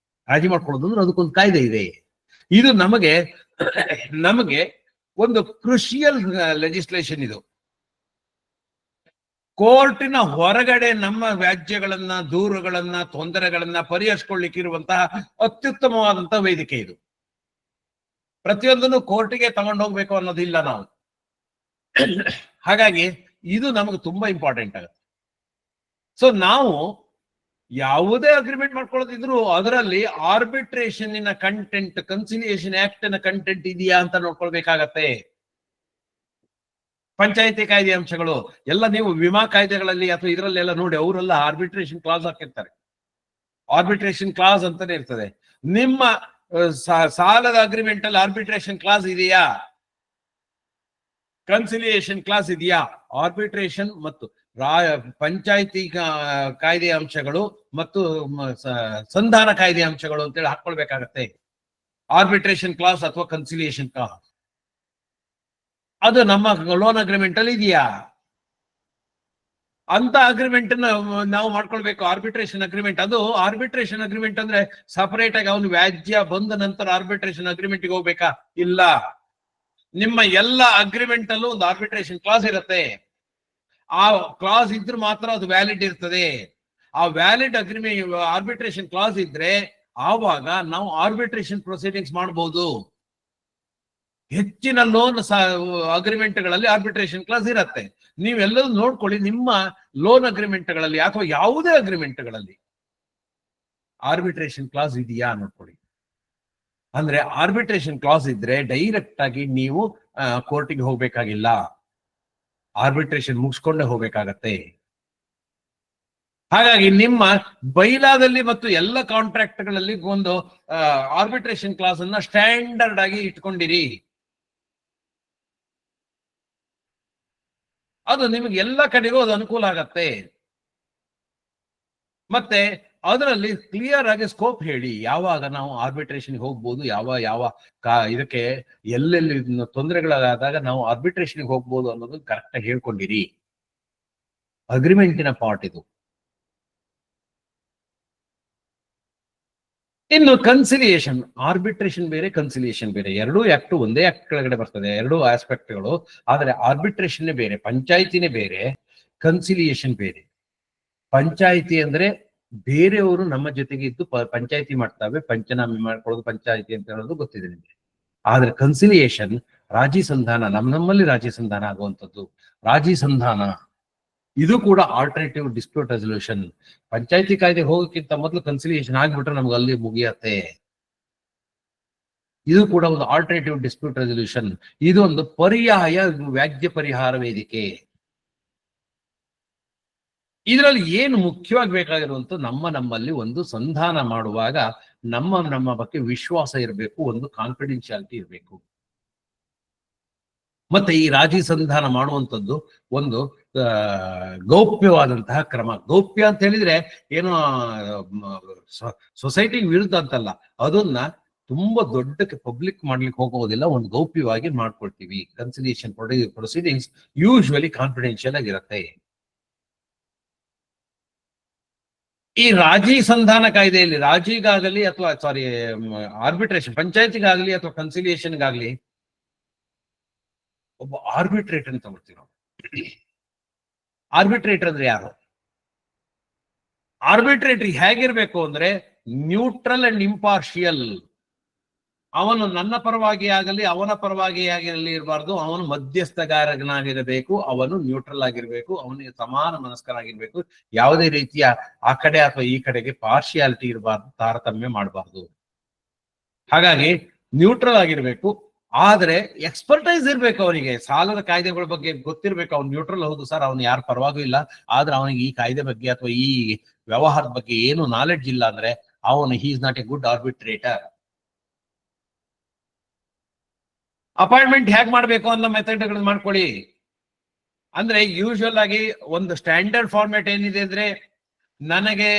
ರಾಜಿ ಮಾಡ್ಕೊಳ್ಳೋದು ಅಂದ್ರೆ ಅದಕ್ಕೊಂದು ಕಾಯ್ದೆ ಇದೆ. ಇದು ನಮಗೆ ಒಂದು ಕ್ರುಷಿಯಲ್ ಲೆಜಿಸ್ಲೇಷನ್. ಇದು ಕೋರ್ಟಿನ ಹೊರಗಡೆ ನಮ್ಮ ವ್ಯಾಜ್ಯಗಳನ್ನ, ದೂರುಗಳನ್ನ, ತೊಂದರೆಗಳನ್ನ ಪರಿಹರಿಸಿಕೊಳ್ಳಿಕ್ಕೆ ಇರುವಂತಹ ಅತ್ಯುತ್ತಮವಾದಂತಹ ವೇದಿಕೆ ಇದು. ಪ್ರತಿಯೊಂದನ್ನು ಕೋರ್ಟಿಗೆ ತಗೊಂಡು ಹೋಗ್ಬೇಕು ಅನ್ನೋದಿಲ್ಲ ನಾವು. ಹಾಗಾಗಿ ಇದು ನಮಗೆ ತುಂಬಾ ಇಂಪಾರ್ಟೆಂಟ್ ಆಗುತ್ತೆ. ಸೊ ನಾವು ಯಾವುದೇ ಅಗ್ರಿಮೆಂಟ್ ಮಾಡ್ಕೊಳ್ಳೋದಿದ್ರು ಅದರಲ್ಲಿ ಆರ್ಬಿಟ್ರೇಷನ್ ಕಂಟೆಂಟ್, ಕನ್ಸಿಲಿಯೇಷನ್ ಆಕ್ಟ್ ನ ಕಂಟೆಂಟ್ ಇದೆಯಾ ಅಂತ ನೋಡ್ಕೊಳ್ಬೇಕಾಗತ್ತೆ. ಪಂಚಾಯತಿ ಕಾಯ್ದೆ ಅಂಶಗಳು ಎಲ್ಲ ನೀವು ವಿಮಾ ಕಾಯ್ದೆಗಳಲ್ಲಿ ಅಥವಾ ಇದರಲ್ಲೆಲ್ಲ ನೋಡಿ, ಅವರೆಲ್ಲ ಆರ್ಬಿಟ್ರೇಷನ್ ಕ್ಲಾಸ್ ಹಾಕಿರ್ತಾರೆ. ಆರ್ಬಿಟ್ರೇಷನ್ ಕ್ಲಾಸ್ ಅಂತಾನೆ ಇರ್ತದೆ. ನಿಮ್ಮ ಸಾಲದ ಅಗ್ರಿಮೆಂಟ್ ಅಲ್ಲಿ ಆರ್ಬಿಟ್ರೇಷನ್ ಕ್ಲಾಸ್ ಇದೆಯಾ? ಕನ್ಸಿಲಿಯೇಷನ್ ಕ್ಲಾಸ್ ಇದೆಯಾ? ಆರ್ಬಿಟ್ರೇಷನ್ ಮತ್ತು ಪಂಚಾಯತಿ ಕಾಯ್ದೆ ಅಂಶಗಳು ಮತ್ತು ಸಂಧಾನ ಕಾಯ್ದೆ ಅಂಶಗಳು ಅಂತೇಳಿ ಹಾಕೊಳ್ಬೇಕಾಗತ್ತೆ. ಆರ್ಬಿಟ್ರೇಷನ್ ಕ್ಲಾಸ್ ಅಥವಾ ಕನ್ಸಿಲಿಯೇಷನ್ ಕ್ಲಾಸ್ ಅದು ನಮ್ಮ ಲೋನ್ ಅಗ್ರಿಮೆಂಟ್ ಅಲ್ಲಿ ಇದೆಯಾ? ಅಂತ ಅಗ್ರಿಮೆಂಟ್ ನಾವು ಮಾಡ್ಕೊಳ್ಬೇಕು. ಆರ್ಬಿಟ್ರೇಷನ್ ಅಗ್ರಿಮೆಂಟ್, ಅದು ಆರ್ಬಿಟ್ರೇಷನ್ ಅಗ್ರಿಮೆಂಟ್ ಅಂದ್ರೆ ಸಪರೇಟ್ ಆಗಿ ಅವನು ವ್ಯಾಜ್ಯ ಬಂದ ನಂತರ ಆರ್ಬಿಟ್ರೇಷನ್ ಅಗ್ರಿಮೆಂಟ್ ಗೆ ಹೋಗ್ಬೇಕಾ? ಇಲ್ಲ. ನಿಮ್ಮ ಎಲ್ಲ ಅಗ್ರಿಮೆಂಟ್ ಅಲ್ಲೂ ಒಂದು ಆರ್ಬಿಟ್ರೇಷನ್ ಕ್ಲಾಸ್ ಇರುತ್ತೆ. ಆ ಕ್ಲಾಸ್ ಇದ್ರೆ ಮಾತ್ರ ಅದು ವ್ಯಾಲಿಡ್ ಇರ್ತದೆ. ಆ ವ್ಯಾಲಿಡ್ ಆರ್ಬಿಟ್ರೇಷನ್ ಕ್ಲಾಸ್ ಇದ್ರೆ ಆವಾಗ ನಾವು ಆರ್ಬಿಟ್ರೇಷನ್ ಪ್ರೊಸೀಡಿಂಗ್ಸ್ ಮಾಡಬಹುದು. ಹೆಚ್ಚಿನ ಲೋನ್ ಅಗ್ರಿಮೆಂಟ್ಗಳಲ್ಲಿ ಆರ್ಬಿಟ್ರೇಷನ್ ಕ್ಲಾಸ್ ಇರುತ್ತೆ. ನೀವೆಲ್ಲರೂ ನೋಡ್ಕೊಳ್ಳಿ, ನಿಮ್ಮ ಲೋನ್ ಅಗ್ರಿಮೆಂಟ್ಗಳಲ್ಲಿ ಅಥವಾ ಯಾವುದೇ ಅಗ್ರಿಮೆಂಟ್ಗಳಲ್ಲಿ ಆರ್ಬಿಟ್ರೇಷನ್ ಕ್ಲಾಸ್ ಇದೆಯಾ ನೋಡ್ಕೊಳ್ಳಿ. ಅಂದ್ರೆ ಆರ್ಬಿಟ್ರೇಷನ್ ಕ್ಲಾಸ್ ಇದ್ರೆ ಡೈರೆಕ್ಟ್ ಆಗಿ ನೀವು ಕೋರ್ಟಿಗೆ ಹೋಗ್ಬೇಕಾಗಿಲ್ಲ, ಆರ್ಬಿಟ್ರೇಷನ್ ಮುಗಿಸ್ಕೊಂಡೇ ಹೋಗ್ಬೇಕಾಗತ್ತೆ. ಹಾಗಾಗಿ ನಿಮ್ಮ ಬೈಲಾದಲ್ಲಿ ಮತ್ತು ಎಲ್ಲ ಕಾಂಟ್ರಾಕ್ಟ್ಗಳಲ್ಲಿ ಒಂದು ಆರ್ಬಿಟ್ರೇಷನ್ ಕ್ಲಾಸ್ ಅನ್ನ ಸ್ಟ್ಯಾಂಡರ್ಡ್ ಆಗಿ ಇಟ್ಕೊಂಡಿರಿ. ಅದು ನಿಮಗೆ ಎಲ್ಲ ಕಡೆಗೂ ಅದು ಅನುಕೂಲ ಆಗತ್ತೆ. ಮತ್ತೆ ಅದರಲ್ಲಿ ಕ್ಲಿಯರ್ ಆಗಿ ಸ್ಕೋಪ್ ಹೇಳಿ, ಯಾವಾಗ ನಾವು ಆರ್ಬಿಟ್ರೇಷನ್ ಹೋಗ್ಬೋದು, ಯಾವ ಇದಕ್ಕೆ ಎಲ್ಲೆಲ್ಲಿ ತೊಂದರೆಗಳಾದಾಗ ನಾವು ಆರ್ಬಿಟ್ರೇಷನ್ ಹೋಗ್ಬೋದು ಅನ್ನೋದು ಕರೆಕ್ಟ್ ಆಗಿ ಹೇಳ್ಕೊಂಡಿರಿ. ಅಗ್ರಿಮೆಂಟಿನ ಪಾರ್ಟ್ ಇದು. ಇನ್ನು ಕನ್ಸಿಲಿಯೇಷನ್, ಆರ್ಬಿಟ್ರೇಷನ್ ಬೇರೆ, ಕನ್ಸಿಲಿಯೇಷನ್ ಬೇರೆ. ಎರಡೂ ಆಕ್ಟ್ ಒಂದೇ ಆಕ್ಟ್ ಕೆಳಗಡೆ ಬರ್ತದೆ, ಎರಡೂ ಆಸ್ಪೆಕ್ಟ್ಗಳು. ಆದ್ರೆ ಆರ್ಬಿಟ್ರೇಷನ್ ಬೇರೆ, ಪಂಚಾಯಿತಿನೇ ಬೇರೆ, ಕನ್ಸಿಲಿಯೇಷನ್ ಬೇರೆ. ಪಂಚಾಯಿತಿ ಅಂದ್ರೆ ಬೇರೆಯವರು ನಮ್ಮ ಜೊತೆಗೆ ಇದ್ದು ಪಂಚಾಯಿತಿ ಮಾಡ್ತಾವೆ, ಪಂಚನಾಮೆ ಮಾಡ್ಕೊಳ್ಳೋದು ಪಂಚಾಯಿತಿ ಅಂತ ಹೇಳೋದು ಗೊತ್ತಿದೆ ನಿಮಗೆ. ಆದ್ರೆ ಕನ್ಸಿಲಿಯೇಷನ್ ರಾಜಿ ಸಂಧಾನ, ನಮ್ಮಲ್ಲಿ ರಾಜಿ ಸಂಧಾನ ಆಗುವಂಥದ್ದು. ರಾಜಿ ಸಂಧಾನ ಇದು ಕೂಡ ಆಲ್ಟರ್ನೇಟಿವ್ ಡಿಸ್ಪ್ಯೂಟ್ ರೆಸಲ್ಯೂಷನ್. ಪಂಚಾಯತಿ ಕಾಯ್ದೆ ಹೋಗೋಕ್ಕಿಂತ ಮೊದಲು ಕನ್ಸಿಲಿಯೇಷನ್ ಆಗ್ಬಿಟ್ರೆ ನಮ್ಗೆ ಅಲ್ಲಿ ಮುಗಿಯತ್ತೆ. ಇದು ಕೂಡ ಒಂದು ಆಲ್ಟರ್ನೇಟಿವ್ ಡಿಸ್ಪ್ಯೂಟ್ ರೆಸಲ್ಯೂಷನ್. ಇದು ಒಂದು ಪರ್ಯಾಯ ವ್ಯಾಜ್ಯ ಪರಿಹಾರ ವೇದಿಕೆ. ಇದರಲ್ಲಿ ಏನು ಮುಖ್ಯವಾಗಿ ಬೇಕಾಗಿರುವಂತ ನಮ್ಮಲ್ಲಿ ಒಂದು ಸಂಧಾನ ಮಾಡುವಾಗ ನಮ್ಮ ಬಗ್ಗೆ ವಿಶ್ವಾಸ ಇರಬೇಕು, ಒಂದು ಕಾನ್ಫಿಡೆನ್ಶಿಯಾಲಿಟಿ ಇರಬೇಕು. ಮತ್ತೆ ಈ ರಾಜಿ ಸಂಧಾನ ಮಾಡುವಂಥದ್ದು ಒಂದು ಗೌಪ್ಯವಾದಂತಹ ಕ್ರಮ. ಗೌಪ್ಯ ಅಂತ ಹೇಳಿದ್ರೆ ಏನೋ ಸೊಸೈಟಿಗೆ ವಿರುದ್ಧ ಅಂತಲ್ಲ, ಅದನ್ನ ತುಂಬಾ ದೊಡ್ಡಕ್ಕೆ ಪಬ್ಲಿಕ್ ಮಾಡ್ಲಿಕ್ಕೆ ಹೋಗೋದಿಲ್ಲ, ಒಂದು ಗೌಪ್ಯವಾಗಿ ಮಾಡ್ಕೊಳ್ತೀವಿ. ಕನ್ಸಿಲಿಯೇಷನ್ ಪ್ರೊಸೀಡಿಂಗ್ಸ್ ಯೂಶುವಲಿ ಕಾನ್ಫಿಡೆನ್ಶಿಯಲ್ ಆಗಿರುತ್ತೆ. ಈ ರಾಜಿ ಸಂಧಾನ ಕಾಯ್ದೆಯಲ್ಲಿ ರಾಜಿಗಾಗಲಿ ಅಥವಾ ಆರ್ಬಿಟ್ರೇಷನ್, ಪಂಚಾಯತಿಗಾಗಲಿ ಅಥವಾ ಕನ್ಸಿಲಿಯೇಷನ್ಗಾಗ್ಲಿ ಒಬ್ಬ ಆರ್ಬಿಟ್ರೇಟರ್ ಅಂತ ತಗೊಳ್ತೀವಿ ನಾವು. ಆರ್ಬಿಟ್ರೇಟರ್ ಅಂದ್ರೆ ಯಾರು? ಆರ್ಬಿಟ್ರೇಟರ್ ಹೇಗಿರ್ಬೇಕು ಅಂದ್ರೆ ನ್ಯೂಟ್ರಲ್ ಅಂಡ್ ಇಂಪಾರ್ಷಿಯಲ್. ಅವನು ನನ್ನ ಪರವಾಗಿ ಆಗಲಿ ಅವನ ಪರವಾಗಿ ಆಗಿರಲಿ ಇರಬಾರ್ದು, ಅವನು ಮಧ್ಯಸ್ಥಗಾರನಾಗಿರಬೇಕು, ಅವನು ನ್ಯೂಟ್ರಲ್ ಆಗಿರ್ಬೇಕು, ಅವನಿಗೆ ಸಮಾನ ಮನಸ್ಕರಾಗಿರ್ಬೇಕು. ಯಾವುದೇ ರೀತಿಯ ಆ ಕಡೆ ಅಥವಾ ಈ ಕಡೆಗೆ ಪಾರ್ಶಿಯಾಲಿಟಿ ಇರಬಾರ್ದು, ತಾರತಮ್ಯ ಮಾಡಬಾರ್ದು. ಹಾಗಾಗಿ ನ್ಯೂಟ್ರಲ್ ಆಗಿರ್ಬೇಕು. ಆದ್ರೆ ಎಕ್ಸ್ಪರ್ಟೈಸ್ ಇರ್ಬೇಕು ಅವನಿಗೆ, ಸಾಲದ ಕಾಯ್ದೆಗಳ ಬಗ್ಗೆ ಗೊತ್ತಿರ್ಬೇಕು. ಅವ್ನು ನ್ಯೂಟ್ರಲ್ ಹೌದು ಸರ್, ಅವನು ಯಾರ ಪರವಾಗೂ ಇಲ್ಲ, ಆದ್ರೆ ಅವನಿಗೆ ಈ ಕಾಯ್ದೆ ಬಗ್ಗೆ ಅಥವಾ ಈ ವ್ಯವಹಾರದ ಬಗ್ಗೆ ಏನು ನಾಲೆಡ್ಜ್ ಇಲ್ಲ ಅಂದ್ರೆ ಅವನು he is not A good arbitrator. Appointment ಹೇಗ್ ಮಾಡ್ಬೇಕು ಅನ್ನೋ ಮೆಥಡ್ಗಳನ್ನ ಮಾಡ್ಕೊಳ್ಳಿ. ಅಂದ್ರೆ ಯೂಶುವಲ್ ಆಗಿ ಒಂದು ಸ್ಟ್ಯಾಂಡರ್ಡ್ ಫಾರ್ಮ್ಯಾಟ್ ಏನಿದೆ ಅಂದ್ರೆ, ನನಗೆ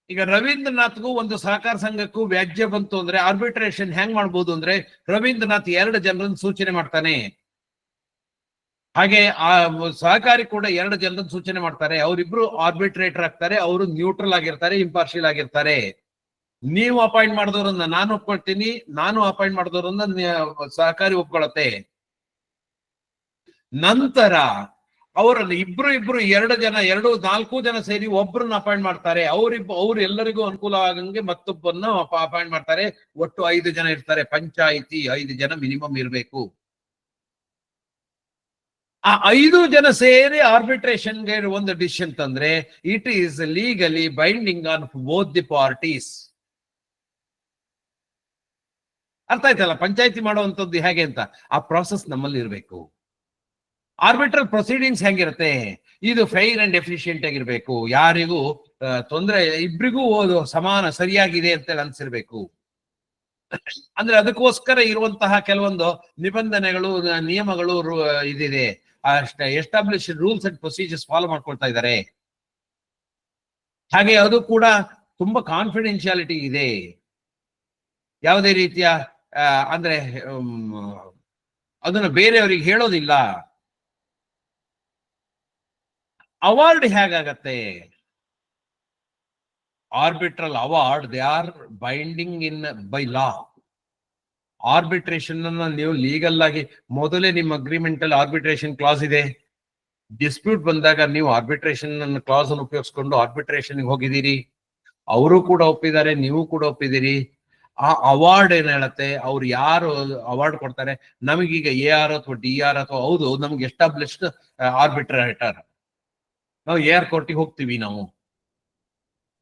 ಈಗ ರವೀಂದ್ರನಾಥ್ಗೂ ಒಂದು ಸಹಕಾರ ಸಂಘಕ್ಕೂ ವ್ಯಾಜ್ಯ ಬಂತು ಅಂದ್ರೆ ಆರ್ಬಿಟ್ರೇಷನ್ ಹೆಂಗ್ ಮಾಡ್ಬೋದು ಅಂದ್ರೆ, ರವೀಂದ್ರನಾಥ್ 2 ಜನರನ್ನು ಸೂಚನೆ ಮಾಡ್ತಾನೆ, ಹಾಗೆ ಆ ಸಹಕಾರಿ ಕೂಡ 2 ಜನರನ್ನು ಸೂಚನೆ ಮಾಡ್ತಾರೆ. ಅವರಿಬ್ರು ಆರ್ಬಿಟ್ರೇಟರ್ ಆಗ್ತಾರೆ, ಅವರು ನ್ಯೂಟ್ರಲ್ ಆಗಿರ್ತಾರೆ, ಇಂಪಾರ್ಷಿಯಲ್ ಆಗಿರ್ತಾರೆ. ನೀವು ಅಪಾಯಿಂಟ್ ಮಾಡಿದವರನ್ನ ನಾನು ಒಪ್ಕೊಳ್ತೀನಿ, ನಾನು ಅಪಾಯಿಂಟ್ ಮಾಡಿದವರನ್ನ ಸಹಕಾರಿ ಒಪ್ಕೊಳತ್ತೆ. ನಂತರ ಅವರಲ್ಲಿ ಇಬ್ರು 2 ಜನ 4 ಜನ ಸೇರಿ ಒಬ್ಬರನ್ನ ಅಪಾಯಿಂಟ್ ಮಾಡ್ತಾರೆ. ಅವ್ರು ಎಲ್ಲರಿಗೂ ಅನುಕೂಲ ಆಗಂಗೆ ಮತ್ತೊಬ್ಬರನ್ನ ಅಪಾಯಿಂಟ್ ಮಾಡ್ತಾರೆ. ಒಟ್ಟು 5 ಜನ ಇರ್ತಾರೆ. ಪಂಚಾಯಿತಿ 5 ಜನ ಮಿನಿಮಮ್ ಇರಬೇಕು. ಆ 5 ಜನ ಸೇರಿ ಆರ್ಬಿಟ್ರೇಷನ್ಗೆ ಒಂದು ಡಿಸಿಷನ್ ತಂದ್ರೆ it is legally binding on both the parties. ಅರ್ಥ ಆಯ್ತಲ್ಲ ಪಂಚಾಯತಿ ಮಾಡುವಂತದ್ದು ಹೇಗೆ ಅಂತ. ಆ ಪ್ರಾಸೆಸ್ ನಮ್ಮಲ್ಲಿ ಇರಬೇಕು. ಆರ್ಬಿಟ್ರಲ್ ಪ್ರೊಸೀಡಿಂಗ್ಸ್ ಹೆಂಗಿರುತ್ತೆ, ಇದು ಫೈರ್ ಅಂಡ್ ಎಫಿಷಿಯಂಟ್ ಆಗಿರ್ಬೇಕು, ಯಾರಿಗೂ ತೊಂದರೆ, ಇಬ್ರಿಗೂ ಸಮಾನ ಸರಿಯಾಗಿದೆ ಅಂತ ಅನ್ಸಿರ್ಬೇಕು. ಅಂದ್ರೆ ಅದಕ್ಕೋಸ್ಕರ ಇರುವಂತಹ ಕೆಲವೊಂದು ನಿಬಂಧನೆಗಳು, ನಿಯಮಗಳು ಇದಿದೆ. Establish rules and procedures follow ಮಾಡ್ಕೊಳ್ತಾ ಇದ್ದಾರೆ. ಹಾಗೆ ಅದು ಕೂಡ ತುಂಬಾ ಕಾನ್ಫಿಡೆನ್ಶಿಯಾಲಿಟಿ ಇದೆ. ಯಾವುದೇ ರೀತಿಯ ಅಂದ್ರೆ ಅದನ್ನು ಬೇರೆಯವರಿಗೆ ಹೇಳೋದಿಲ್ಲ. ಅವಾರ್ಡ್ ಹೇಗಾಗತ್ತೆ? Arbitral award they are binding in by law. Arbitration ಅನ್ನ ನೀವು ಲೀಗಲ್ ಆಗಿ ಮೊದಲೇ ನಿಮ್ಮ ಅಗ್ರಿಮೆಂಟ್ ಅಲ್ಲಿ ಆರ್ಬಿಟ್ರೇಷನ್ ಕ್ಲಾಸ್ ಇದೆ. ಡಿಸ್ಪ್ಯೂಟ್ ಬಂದಾಗ ನೀವು ಆರ್ಬಿಟ್ರೇಷನ್ ಕ್ಲಾಸ್ ಅನ್ನು ಉಪಯೋಗಿಸ್ಕೊಂಡು ಆರ್ಬಿಟ್ರೇಷನ್ ಹೋಗಿದ್ದೀರಿ, ಅವರು ಕೂಡ ಒಪ್ಪಿದ್ದಾರೆ, ನೀವು ಕೂಡ ಒಪ್ಪಿದ್ದೀರಿ. ಆ ಅವಾರ್ಡ್ ಏನ್ ಹೇಳತ್ತೆ, ಅವ್ರು ಯಾರು ಅವಾರ್ಡ್ ಕೊಡ್ತಾರೆ, ನಮಗೀಗ AR ಅಥವಾ DR ಅಥವಾ ಹೌದು ನಮ್ಗೆ ಎಸ್ಟಾಬ್ಲಿಷ್ಡ್ ಆರ್ಬಿಟ್ರೇಟರ್, ನಾವು AR ಕೋರ್ಟಿಗೆ ಹೋಗ್ತೀವಿ. ನಾವು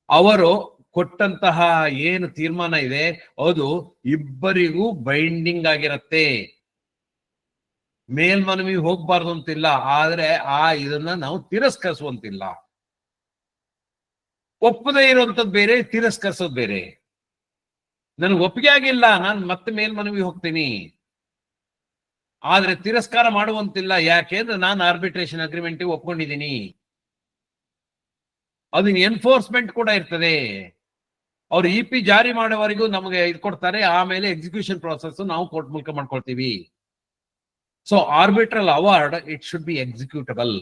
ಅವರು ಕೊಟ್ಟಂತಹ ಏನು ತೀರ್ಮಾನ ಇದೆ ಅದು ಇಬ್ಬರಿಗೂ ಬೈಂಡಿಂಗ್ ಆಗಿರತ್ತೆ. ಮೇಲ್ಮನವಿ ಹೋಗ್ಬಾರ್ದು ಅಂತಿಲ್ಲ, ಆದ್ರೆ ಇದನ್ನ ನಾವು ತಿರಸ್ಕರಿಸುವಂತಿಲ್ಲ. ಒಪ್ಪದೇ ಇರುವಂತದ್ದು ಬೇರೆ, ತಿರಸ್ಕರಿಸೋದು ಬೇರೆ. ನನಗೆ ಒಪ್ಪಿಗೆ ಆಗಿಲ್ಲ, ನಾನು ಮತ್ತೆ ಮೇಲ್ಮನವಿ ಹೋಗ್ತೀನಿ, ಆದ್ರೆ ತಿರಸ್ಕಾರ ಮಾಡುವಂತಿಲ್ಲ. ಯಾಕೆಂದ್ರೆ ನಾನು ಆರ್ಬಿಟ್ರೇಷನ್ ಅಗ್ರಿಮೆಂಟ್ ಒಪ್ಕೊಂಡಿದ್ದೀನಿ. ಅದನ್ನ ಎನ್ಫೋರ್ಸ್ಮೆಂಟ್ ಕೂಡ ಇರ್ತದೆ. ಅವ್ರು EP ಜಾರಿ ಮಾಡೋವರೆಗೂ ನಮಗೆ ಇದು ಕೊಡ್ತಾರೆ, ಆಮೇಲೆ ಎಕ್ಸಿಕ್ಯೂಷನ್ ಪ್ರಾಸೆಸ್ ನಾವು ಕೋರ್ಟ್ ಮೂಲಕ ಮಾಡ್ಕೊಳ್ತೀವಿ. So arbitral award it should be executable.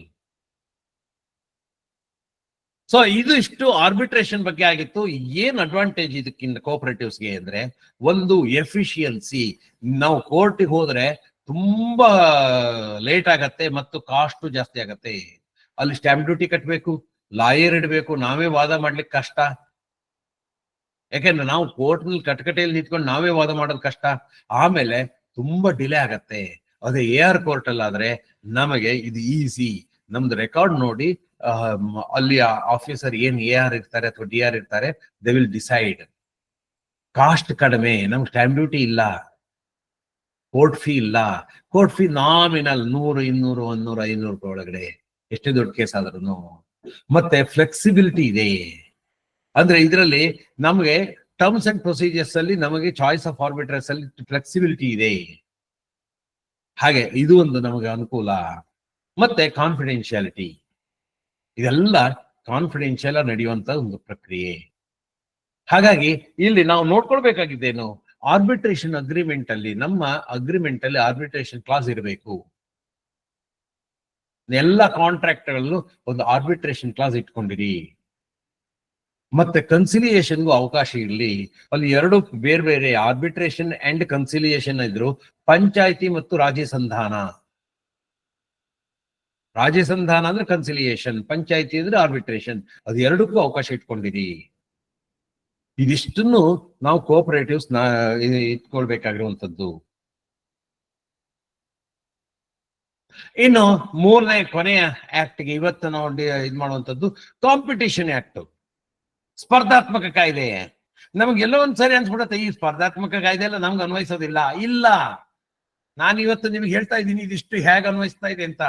So ಇದು ಇಷ್ಟು ಆರ್ಬಿಟ್ರೇಷನ್ ಬಗ್ಗೆ ಆಗಿತ್ತು. ಏನ್ ಅಡ್ವಾಂಟೇಜ್ ಇದಕ್ಕಿಂತ ಕೋಆಪರೇಟಿವ್ಸ್ಗೆ ಅಂದ್ರೆ, ಒಂದು ಎಫಿಷಿಯನ್ಸಿ. ನಾವು ಕೋರ್ಟಿಗೆ ಹೋದ್ರೆ ತುಂಬಾ ಲೇಟ್ ಆಗತ್ತೆ ಮತ್ತು ಕಾಸ್ಟ್ ಜಾಸ್ತಿ ಆಗತ್ತೆ. ಅಲ್ಲಿ ಸ್ಟ್ಯಾಂಪ್ ಡ್ಯೂಟಿ ಕಟ್ಟಬೇಕು, ಲಾಯರ್ ಇಡಬೇಕು, ನಾವೇ ವಾದ ಮಾಡ್ಲಿಕ್ಕೆ ಕಷ್ಟ. ಯಾಕೆಂದ್ರೆ ನಾವು ಕೋರ್ಟ್ ನಲ್ಲಿ ಕಟಕಟೆಯಲ್ಲಿ ನಿಂತ್ಕೊಂಡು ನಾವೇ ವಾದ ಮಾಡೋದು ಕಷ್ಟ. ಆಮೇಲೆ ತುಂಬಾ ಡಿಲೇ ಆಗತ್ತೆ. ಅದೇ AR ಕೋರ್ಟ್ ಅಲ್ಲಾದ್ರೆ ನಮಗೆ ಇದು ಈಸಿ. ನಮ್ದು ರೆಕಾರ್ಡ್ ನೋಡಿ ಅಲ್ಲಿ ಆಫೀಸರ್ ಏನ್ AR ಇರ್ತಾರೆ ಅಥವಾ DR ಇರ್ತಾರೆ, ದೇ ವಿಲ್ ಡಿಸೈಡ್. ಕಾಸ್ಟ್ ಕಡಿಮೆ, ನಮ್ಗೆ ಸ್ಟ್ಯಾಂಪ್ ಡ್ಯೂಟಿ ಇಲ್ಲ, ಕೋರ್ಟ್ ಫೀ ಇಲ್ಲ. ಕೋರ್ಟ್ ಫೀ ನಾಮಿನಲ್ 100, 200, 100, 500 ರೂಪಾಯಿ ಒಳಗಡೆ, ಎಷ್ಟೇ ದೊಡ್ಡ ಕೇಸ್ ಆದ್ರೂ. ಮತ್ತೆ ಫ್ಲೆಕ್ಸಿಬಿಲಿಟಿ ಇದೆ. ಅಂದ್ರೆ ಇದರಲ್ಲಿ ನಮಗೆ ಟರ್ಮ್ಸ್ ಅಂಡ್ ಪ್ರೊಸೀಜರ್ಸ್ ಅಲ್ಲಿ ನಮಗೆ ಚಾಯ್ಸ್ ಆಫ್ ಆರ್ಬಿಟ್ರರ್ಸ್ ಅಲ್ಲಿ ಫ್ಲೆಕ್ಸಿಬಿಲಿಟಿ ಇದೆ. ಹಾಗೆ ಇದು ಒಂದು ನಮಗೆ ಅನುಕೂಲ. ಮತ್ತೆ ಕಾನ್ಫಿಡೆನ್ಶಿಯಾಲಿಟಿ, ಇದೆಲ್ಲ ಕಾನ್ಫಿಡೆನ್ಶಿಯಲ್ ನಡೆಯುವಂತ ಒಂದು ಪ್ರಕ್ರಿಯೆ. ಹಾಗಾಗಿ ಇಲ್ಲಿ ನಾವು ನೋಡ್ಕೊಳ್ಬೇಕಾಗಿದ್ದೇನು, ಆರ್ಬಿಟ್ರೇಷನ್ ಅಗ್ರಿಮೆಂಟ್ ಅಲ್ಲಿ, ನಮ್ಮ ಅಗ್ರಿಮೆಂಟ್ ಅಲ್ಲಿ ಆರ್ಬಿಟ್ರೇಷನ್ ಕ್ಲಾಸ್ ಇರಬೇಕು. ಎಲ್ಲ ಕಾಂಟ್ರಾಕ್ಟ್ ಗಳಲ್ಲೂ ಒಂದು ಆರ್ಬಿಟ್ರೇಷನ್ ಕ್ಲಾಸ್ ಇಟ್ಕೊಂಡಿರಿ. ಮತ್ತೆ ಕನ್ಸಿಲಿಯೇಷನ್ಗೂ ಅವಕಾಶ ಇರಲಿ. ಅಲ್ಲಿ ಎರಡು ಬೇರೆ ಬೇರೆ ಆರ್ಬಿಟ್ರೇಷನ್ ಅಂಡ್ ಕನ್ಸಿಲಿಯೇಷನ್ ಇದ್ರು, ಪಂಚಾಯಿತಿ ಮತ್ತು ರಾಜಿ ಸಂಧಾನ. ರಾಜಿ ಸಂಧಾನ ಅಂದ್ರೆ ಕನ್ಸಿಲಿಯೇಷನ್, ಪಂಚಾಯಿತಿ ಅಂದ್ರೆ ಆರ್ಬಿಟ್ರೇಷನ್. ಅದು ಎರಡಕ್ಕೂ ಅವಕಾಶ ಇಟ್ಕೊಂಡಿರಿ. ಇದಿಷ್ಟನ್ನು ನಾವು ಕೋಆಪರೇಟಿವ್ಸ್ ಇಟ್ಕೊಳ್ಬೇಕಾಗಿರುವಂತದ್ದು. ಇನ್ನು ಮೂರನೇ ಕೊನೆಯ ಆಕ್ಟ್ಗೆ ಇವತ್ತು ನಾವು ಇದು ಮಾಡುವಂತದ್ದು ಕಾಂಪಿಟಿಷನ್ ಆಕ್ಟ್, ಸ್ಪರ್ಧಾತ್ಮಕ ಕಾಯ್ದೆ. ನಮ್ಗೆಲ್ಲೋ ಒಂದ್ಸರಿ ಅನ್ಸ್ಬಿಡತ್ತೆ ಈ ಸ್ಪರ್ಧಾತ್ಮಕ ಕಾಯ್ದೆ ಎಲ್ಲ ನಮ್ಗೆ ಅನ್ವಯಿಸೋದಿಲ್ಲ. ಇಲ್ಲ, ನಾನು ಇವತ್ತು ನಿಮ್ಗೆ ಹೇಳ್ತಾ ಇದ್ದೀನಿ ಇದಿಷ್ಟು ಹೇಗೆ ಅನ್ವಯಿಸ್ತಾ ಇದೆ ಅಂತ.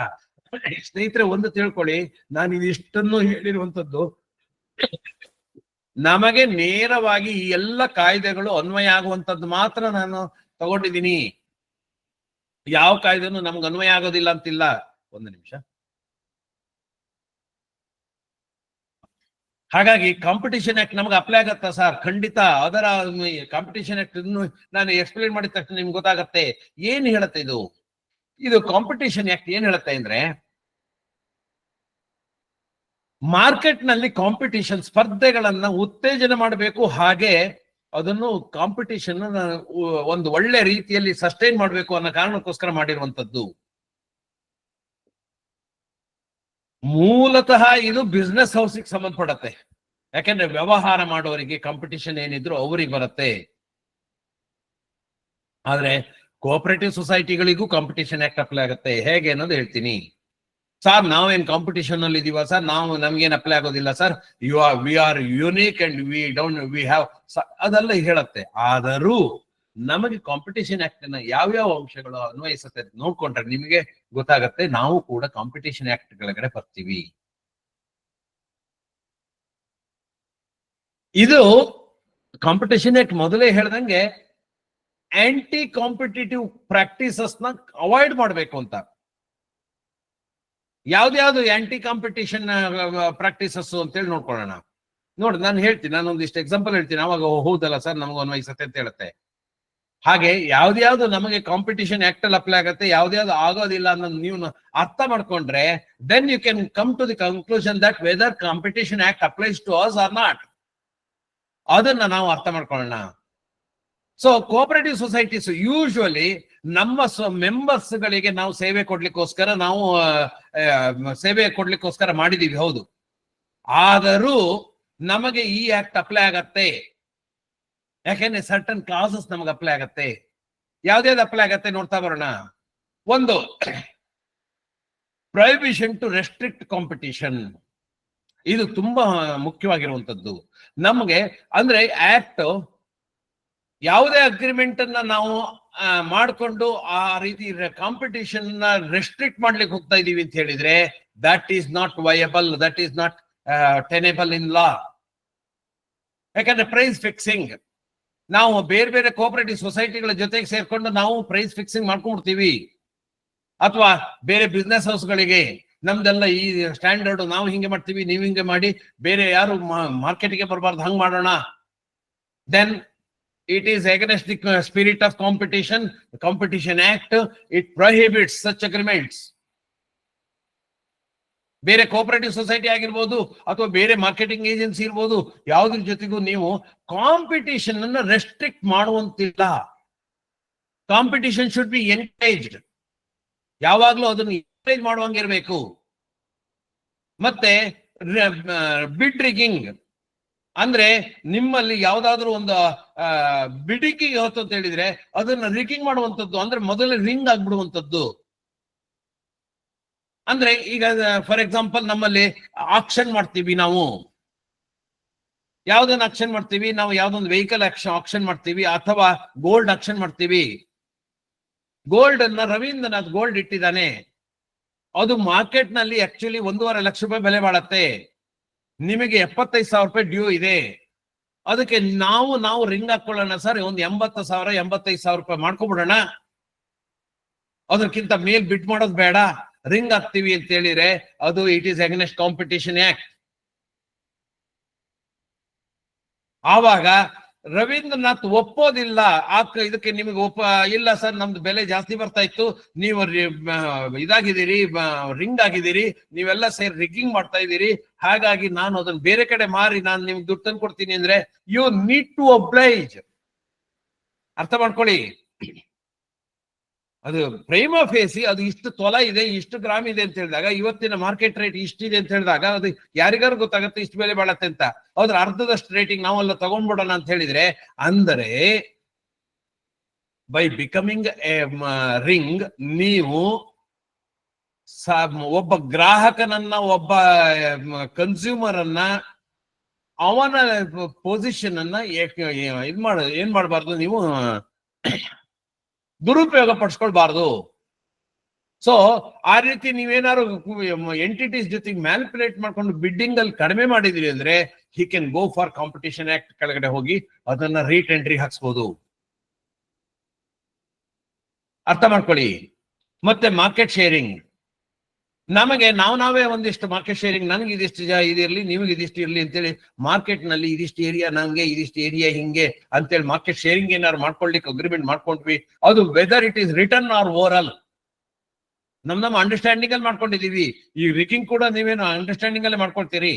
ಸ್ನೇಹಿತರೆ, ಒಂದು ತಿಳ್ಕೊಳ್ಳಿ, ನಾನು ಇದಿಷ್ಟನ್ನು ಹೇಳಿರುವಂತದ್ದು ನಮಗೆ ನೇರವಾಗಿ ಈ ಎಲ್ಲ ಕಾಯ್ದೆಗಳು ಅನ್ವಯ ಆಗುವಂತದ್ದು ಮಾತ್ರ ನಾನು ತಗೊಂಡಿದ್ದೀನಿ. ಯಾವ ಕಾಯ್ದೆನೂ ನಮ್ಗೆ ಅನ್ವಯ ಆಗೋದಿಲ್ಲ ಅಂತಿಲ್ಲ. ಒಂದು ನಿಮಿಷ. ಹಾಗಾಗಿ ಕಾಂಪಿಟಿಷನ್ ಆಕ್ಟ್ ನಮ್ಗೆ ಅಪ್ಲೈ ಆಗತ್ತಾ ಸರ್? ಖಂಡಿತ. ಅದರ ಕಾಂಪಿಟಿಷನ್ ಆಕ್ಟ್ ನಾನು ಎಕ್ಸ್ಪ್ಲೇನ್ ಮಾಡಿದ ತಕ್ಷಣ ನಿಮ್ಗೆ ಗೊತ್ತಾಗತ್ತೆ ಏನ್ ಹೇಳುತ್ತೆ ಇದು. ಇದು ಕಾಂಪಿಟಿಷನ್ ಆಕ್ಟ್ ಏನ್ ಹೇಳುತ್ತೆ ಅಂದ್ರೆ, ಮಾರ್ಕೆಟ್ ನಲ್ಲಿ ಕಾಂಪಿಟಿಷನ್, ಸ್ಪರ್ಧೆಗಳನ್ನ ಉತ್ತೇಜನ ಮಾಡಬೇಕು, ಹಾಗೆ ಅದನ್ನು ಕಾಂಪಿಟಿಷನ್ ಒಂದು ಒಳ್ಳೆ ರೀತಿಯಲ್ಲಿ ಸಸ್ಟೈನ್ ಮಾಡಬೇಕು ಅನ್ನೋ ಕಾರಣಕ್ಕೋಸ್ಕರ ಮಾಡಿರುವಂತದ್ದು. ಮೂಲತಃ ಇದು ಬಿಸ್ನೆಸ್ ಹೌಸ್ಗೆ ಸಂಬಂಧಪಡತ್ತೆ. ಯಾಕೆಂದ್ರೆ ವ್ಯವಹಾರ ಮಾಡೋರಿಗೆ ಕಾಂಪಿಟಿಷನ್ ಏನಿದ್ರು ಅವ್ರಿಗೆ ಬರುತ್ತೆ. ಆದ್ರೆ ಕೋಆಪರೇಟಿವ್ ಸೊಸೈಟಿಗಳಿಗೂ ಕಾಂಪಿಟಿಷನ್ ಆಕ್ಟ್ ಅಪ್ಲೈ ಆಗುತ್ತೆ. ಹೇಗೆ ಅನ್ನೋದು ಹೇಳ್ತೀನಿ. ಸರ್ ನಾವೇನ್ ಕಾಂಪಿಟಿಷನ್ ಅಲ್ಲಿ ಇದೀವ ಸರ್, ನಾವು ನಮ್ಗೇನ್ ಅಪ್ಲೈ ಆಗೋದಿಲ್ಲ sir, we are unique and we have, ಅದೆಲ್ಲ ಹೇಳತ್ತೆ. ಆದರೂ ನಮಗೆ ಕಾಂಪಿಟೇಷನ್ ಆಕ್ಟ್ ನ ಯಾವ್ಯಾವ ಅಂಶಗಳು ಅನ್ವಯಿಸುತ್ತೆ ನೋಡ್ಕೊಂಡ್ರೆ ನಿಮಗೆ ಗೊತ್ತಾಗತ್ತೆ, ನಾವು ಕೂಡ ಕಾಂಪಿಟೇಷನ್ ಆಕ್ಟ್ ಕೆಳಗಡೆ ಬರ್ತೀವಿ. ಇದು ಕಾಂಪಿಟೇಷನ್ ಆಕ್ಟ್ ಮೊದಲೇ ಹೇಳ್ದಂಗೆ ಆಂಟಿ ಕಾಂಪಿಟೇಟಿವ್ ಪ್ರಾಕ್ಟೀಸಸ್ ನ ಅವಾಯ್ಡ್ ಮಾಡ್ಬೇಕು ಅಂತ. ಯಾವ್ದ್ಯಾವ್ದು ಆಂಟಿ ಕಾಂಪಿಟೇಷನ್ ಪ್ರಾಕ್ಟೀಸಸ್ ಅಂತೇಳಿ ನೋಡ್ಕೊಳ್ಳೋಣ. ನೋಡಿ ನಾನು ಹೇಳ್ತೀನಿ, ನಾನೊಂದಿಷ್ಟು ಎಕ್ಸಾಂಪಲ್ ಹೇಳ್ತೀನಿ, ಅವಾಗ ಹೌದಲ್ಲ ಸರ್ ನಮಗ ಅನ್ವಯಿಸತ್ತೆ ಅಂತ ಹೇಳುತ್ತೆ. ಹಾಗೆ ಯಾವ್ದ್ಯಾವ್ದು ನಮಗೆ ಕಾಂಪಿಟೇಷನ್ ಆಕ್ಟ್ ಅಲ್ಲಿ ಅಪ್ಲೈ ಆಗುತ್ತೆ, ಯಾವ್ದ್ಯಾವ್ದು ಆಗೋದಿಲ್ಲ ಅನ್ನೋದು ನೀವು ಅರ್ಥ ಮಾಡ್ಕೊಂಡ್ರೆ then you can come to the conclusion that whether competition act applies to us or not. ಅದನ್ನ ನಾವು ಅರ್ಥ ಮಾಡ್ಕೊಳ್ಳೋಣ. ಸೊ ಕೋಆಪರೇಟಿವ್ ಸೊಸೈಟೀಸ್ ಯೂಶುವಲಿ ನಮ್ಮ ಮೆಂಬರ್ಸ್ ಗಳಿಗೆ ನಾವು ಸೇವೆ ಕೊಡ್ಲಿಕ್ಕೋಸ್ಕರ ಮಾಡಿದೀವಿ, ಹೌದು. ಆದರೂ ನಮಗೆ ಈ ಆಕ್ಟ್ ಅಪ್ಲೈ ಆಗತ್ತೆ, ಯಾಕೆಂದ್ರೆ ಸರ್ಟನ್ ಕ್ಲಾಸಸ್ ನಮಗೆ ಅಪ್ಲೈ ಆಗತ್ತೆ. ಯಾವ್ದ್ಯಾವ್ದು ಅಪ್ಲೈ ಆಗತ್ತೆ ನೋಡ್ತಾ ಬರೋಣ. ಒಂದು, ಪ್ರೊಹಿಬಿಷನ್ ಟು ರೆಸ್ಟ್ರಿಕ್ಟ್ ಕಾಂಪಿಟಿಷನ್. ಇದು ತುಂಬಾ ಮುಖ್ಯವಾಗಿರುವಂತದ್ದು ನಮಗೆ. ಅಂದ್ರೆ ಆಕ್ಟ್ ಯಾವುದೇ ಅಗ್ರಿಮೆಂಟ್ ಅನ್ನ ನಾವು ಮಾಡಿಕೊಂಡು ಆ ರೀತಿ ಕಾಂಪಿಟೇಷನ್ ನ ರೆಸ್ಟ್ರಿಕ್ಟ್ ಮಾಡ್ಲಿಕ್ಕೆ ಹೋಗ್ತಾ ಇದೀವಿ ಅಂತ ಹೇಳಿದ್ರೆ that is not viable, that is not tenable in law. ಯಾಕಂದ್ರೆ ಪ್ರೈಸ್ ಫಿಕ್ಸಿಂಗ್, ನಾವು ಬೇರೆ ಬೇರೆ ಕೋಆಪರೇಟಿವ್ ಸೊಸೈಟಿಗಳ ಜೊತೆಗೆ ಸೇರ್ಕೊಂಡು ನಾವು ಪ್ರೈಸ್ ಫಿಕ್ಸಿಂಗ್ ಮಾಡ್ಕೊಂಡ್ಬಿಡ್ತೀವಿ. ಅಥವಾ ಬೇರೆ ಬಿಸ್ನೆಸ್ ಹೌಸ್ಗಳಿಗೆ ನಮ್ದೆಲ್ಲ ಈ ಸ್ಟ್ಯಾಂಡರ್ಡ್, ನಾವು ಹಿಂಗೆ ಮಾಡ್ತೀವಿ, ನೀವು ಹಿಂಗೆ ಮಾಡಿ, ಬೇರೆ ಯಾರು ಮಾರ್ಕೆಟ್ಗೆ ಬರಬಾರ್ದು, ಹಂಗ್ ಮಾಡೋಣ. Then it is against the spirit of competition. The Competition Act, it prohibits such agreements. ಬೇರೆ ಕೋಆಪರೇಟಿವ್ ಸೊಸೈಟಿ ಆಗಿರ್ಬೋದು ಅಥವಾ ಬೇರೆ ಮಾರ್ಕೆಟಿಂಗ್ ಏಜೆನ್ಸಿ ಇರ್ಬೋದು, ಯಾವುದ್ರ ಜೊತೆಗೂ ನೀವು ಕಾಂಪಿಟಿಷನ್ ಅನ್ನ ರೆಸ್ಟ್ರಿಕ್ಟ್ ಮಾಡುವಂತಿಲ್ಲ. Competition should be encouraged. ಯಾವಾಗ್ಲೂ ಅದನ್ನು ಎನ್ಕರೇಜ್ ಮಾಡುವಂಗಿರ್ಬೇಕು. ಮತ್ತೆ ಬಿಡ್ ರಿಗ್ಗಿಂಗ್ ಅಂದ್ರೆ ನಿಮ್ಮಲ್ಲಿ ಯಾವ್ದಾದ್ರು ಒಂದು ಬಿಡಿಕಿಗೆ ಹೊತ್ತು ಅಂತ ಹೇಳಿದ್ರೆ ಅದನ್ನ ರಿಗ್ಗಿಂಗ್ ಮಾಡುವಂತದ್ದು, ಅಂದ್ರೆ ಮೊದಲೇ ರಿಂಗ್ ಆಗ್ಬಿಡುವಂತದ್ದು. ಅಂದ್ರೆ ಈಗ ಫಾರ್ ಎಕ್ಸಾಂಪಲ್ ನಮ್ಮಲ್ಲಿ ಆಕ್ಷನ್ ಮಾಡ್ತೀವಿ, ನಾವು ಯಾವ್ದನ್ನ ಆಕ್ಷನ್ ಮಾಡ್ತೀವಿ, ನಾವು ಯಾವ್ದೊಂದು ವೆಹಿಕಲ್ ಆಕ್ಷನ್ ಮಾಡ್ತೀವಿ ಅಥವಾ ಗೋಲ್ಡ್ ಆಕ್ಷನ್ ಮಾಡ್ತೀವಿ. ಗೋಲ್ಡ್ ಅನ್ನ ರವೀಂದ್ರನಾಥ್ ಗೋಲ್ಡ್ ಇಟ್ಟಿದ್ದಾನೆ, ಅದು ಮಾರ್ಕೆಟ್ ನಲ್ಲಿ ಆಕ್ಚುಲಿ 1.5 ಲಕ್ಷ ರೂಪಾಯಿ ಬೆಲೆ ಬಾಳತ್ತೆ. ನಿಮಗೆ 75,000 ರೂಪಾಯಿ ಡ್ಯೂ ಇದೆ. ಅದಕ್ಕೆ ನಾವು ರಿಂಗ್ ಹಾಕೊಳ್ಳೋಣ ಸರ್, ಒಂದು 80,000 85,000 ರೂಪಾಯಿ ಮಾಡ್ಕೊಬಿಡೋಣ, ಅದಕ್ಕಿಂತ ಮೇಲ್ ಬಿಡ್ ಮಾಡೋದು ಬೇಡ, ರಿಂಗ್ ಹಾಕ್ತಿವಿ ಅಂತ ಹೇಳಿದ್ರೆ ಅದು it is against competition act. ಆವಾಗ ರವೀಂದ್ರನಾಥ್ ಒಪ್ಪೋದಿಲ್ಲ. ಇದಕ್ಕೆ ನಿಮಗೆ ಇಲ್ಲ ಸರ್, ನಮ್ದು ಬೆಲೆ ಜಾಸ್ತಿ ಬರ್ತಾ ಇತ್ತು, ನೀವು ಇದಾಗಿದ್ದೀರಿ, ರಿಂಗ್ ಆಗಿದ್ದೀರಿ, ನೀವೆಲ್ಲ ಸೇರಿ ರಿಗ್ಗಿಂಗ್ ಮಾಡ್ತಾ ಇದ್ದೀರಿ, ಹಾಗಾಗಿ ನಾನು ಅದನ್ನ ಬೇರೆ ಕಡೆ ಮಾರಿ ನಾನು ನಿಮ್ಗೆ ದುಡ್ಡು ತಂದು ಕೊಡ್ತೀನಿ ಅಂದ್ರೆ ಯು ನೀಡ್ ಟು ಒಬ್ಲೈಜ್. ಅರ್ಥ ಮಾಡ್ಕೊಳ್ಳಿ, ಅದು ಪ್ರೈಮಾ ಫೇಸಿ ಅದು ಇಷ್ಟು ತೊಲ ಇದೆ, ಇಷ್ಟು ಗ್ರಾಮ್ ಇದೆ ಅಂತ ಹೇಳಿದಾಗ, ಇವತ್ತಿನ ಮಾರ್ಕೆಟ್ ರೇಟ್ ಇಷ್ಟಿದೆ ಅಂತ ಹೇಳಿದಾಗ ಅದು ಯಾರಿಗಾರು ಗೊತ್ತಾಗುತ್ತೆ ಇಷ್ಟು ಬೆಲೆ ಬಾಳತ್ತೆ ಅಂತ. ಅದ್ರ ಅರ್ಧದಷ್ಟು ರೇಟಿಂಗ್ ನಾವೆಲ್ಲ ತಗೊಂಡ್ಬಿಡೋಣ ಅಂತ ಹೇಳಿದ್ರೆ, ಅಂದರೆ ಬೈ ಬಿಕಮಿಂಗ್ ಎ ರಿಂಗ್ ನೀವು ಒಬ್ಬ ಗ್ರಾಹಕನನ್ನ, ಒಬ್ಬ ಕನ್ಸ್ಯೂಮರ್ ಅನ್ನ, ಅವನ ಪೊಸಿಷನ್ ಅನ್ನ ಏನ್ ಮಾಡಬಾರ್ದು, ನೀವು ದುರುಪಯೋಗ ಪಡಿಸ್ಕೊಳ್ಬಾರ್ದು. ಸೊ ಆ ರೀತಿ ನೀವೇನಾದ್ರು ಎಂಟಿಟೀಸ್ ಜೊತೆಗೆ ಮ್ಯಾನಿಪುಲೇಟ್ ಮಾಡ್ಕೊಂಡು ಬಿಡ್ಡಿಂಗ್ ಅಲ್ಲಿ ಕಡಿಮೆ ಮಾಡಿದ್ರಿ ಅಂದ್ರೆ he can go for competition act ಕೆಳಗಡೆ ಹೋಗಿ ಅದನ್ನ ರೀಟೆಂಡ್ರಿ ಹಾಕ್ಸ್ಬೋದು. ಅರ್ಥ ಮಾಡ್ಕೊಳ್ಳಿ. ಮತ್ತೆ ಮಾರ್ಕೆಟ್ ಶೇರಿಂಗ್, ನಮಗೆ ನಾವೇ ಒಂದಿಷ್ಟು ಮಾರ್ಕೆಟ್ ಶೇರಿಂಗ್, ನನಗೆ ಇದಿಷ್ಟು ಇದಿರ್ಲಿ, ನಿಮಗೆ ಇದಿಷ್ಟು ಇರ್ಲಿ ಅಂತೇಳಿ ಮಾರ್ಕೆಟ್ ನಲ್ಲಿ ಇದಿಷ್ಟು ಏರಿಯಾ ನಂಗೆ, ಇದಿಷ್ಟು ಏರಿಯಾ ಹಿಂಗೆ ಅಂತೇಳಿ ಮಾರ್ಕೆಟ್ ಶೇರಿಂಗ್ ಏನಾದ್ರು ಮಾಡ್ಕೊಳ್ಲಿಕ್ಕೆ ಅಗ್ರಿಮೆಂಟ್ ಮಾಡ್ಕೊಂಡ್ವಿ, ಅದು whether it is written or oral ನಮ್ಮ ಅಂಡರ್ಸ್ಟ್ಯಾಂಡಿಂಗ್ ಅಲ್ಲಿ ಮಾಡ್ಕೊಂಡಿದೀವಿ. ಈ ರಿಗ್ಗಿಂಗ್ ಕೂಡ ನೀವೇನು ಅಂಡರ್ಸ್ಟ್ಯಾಂಡಿಂಗ್ ಅಲ್ಲೇ ಮಾಡ್ಕೊಳ್ತೀರಿ.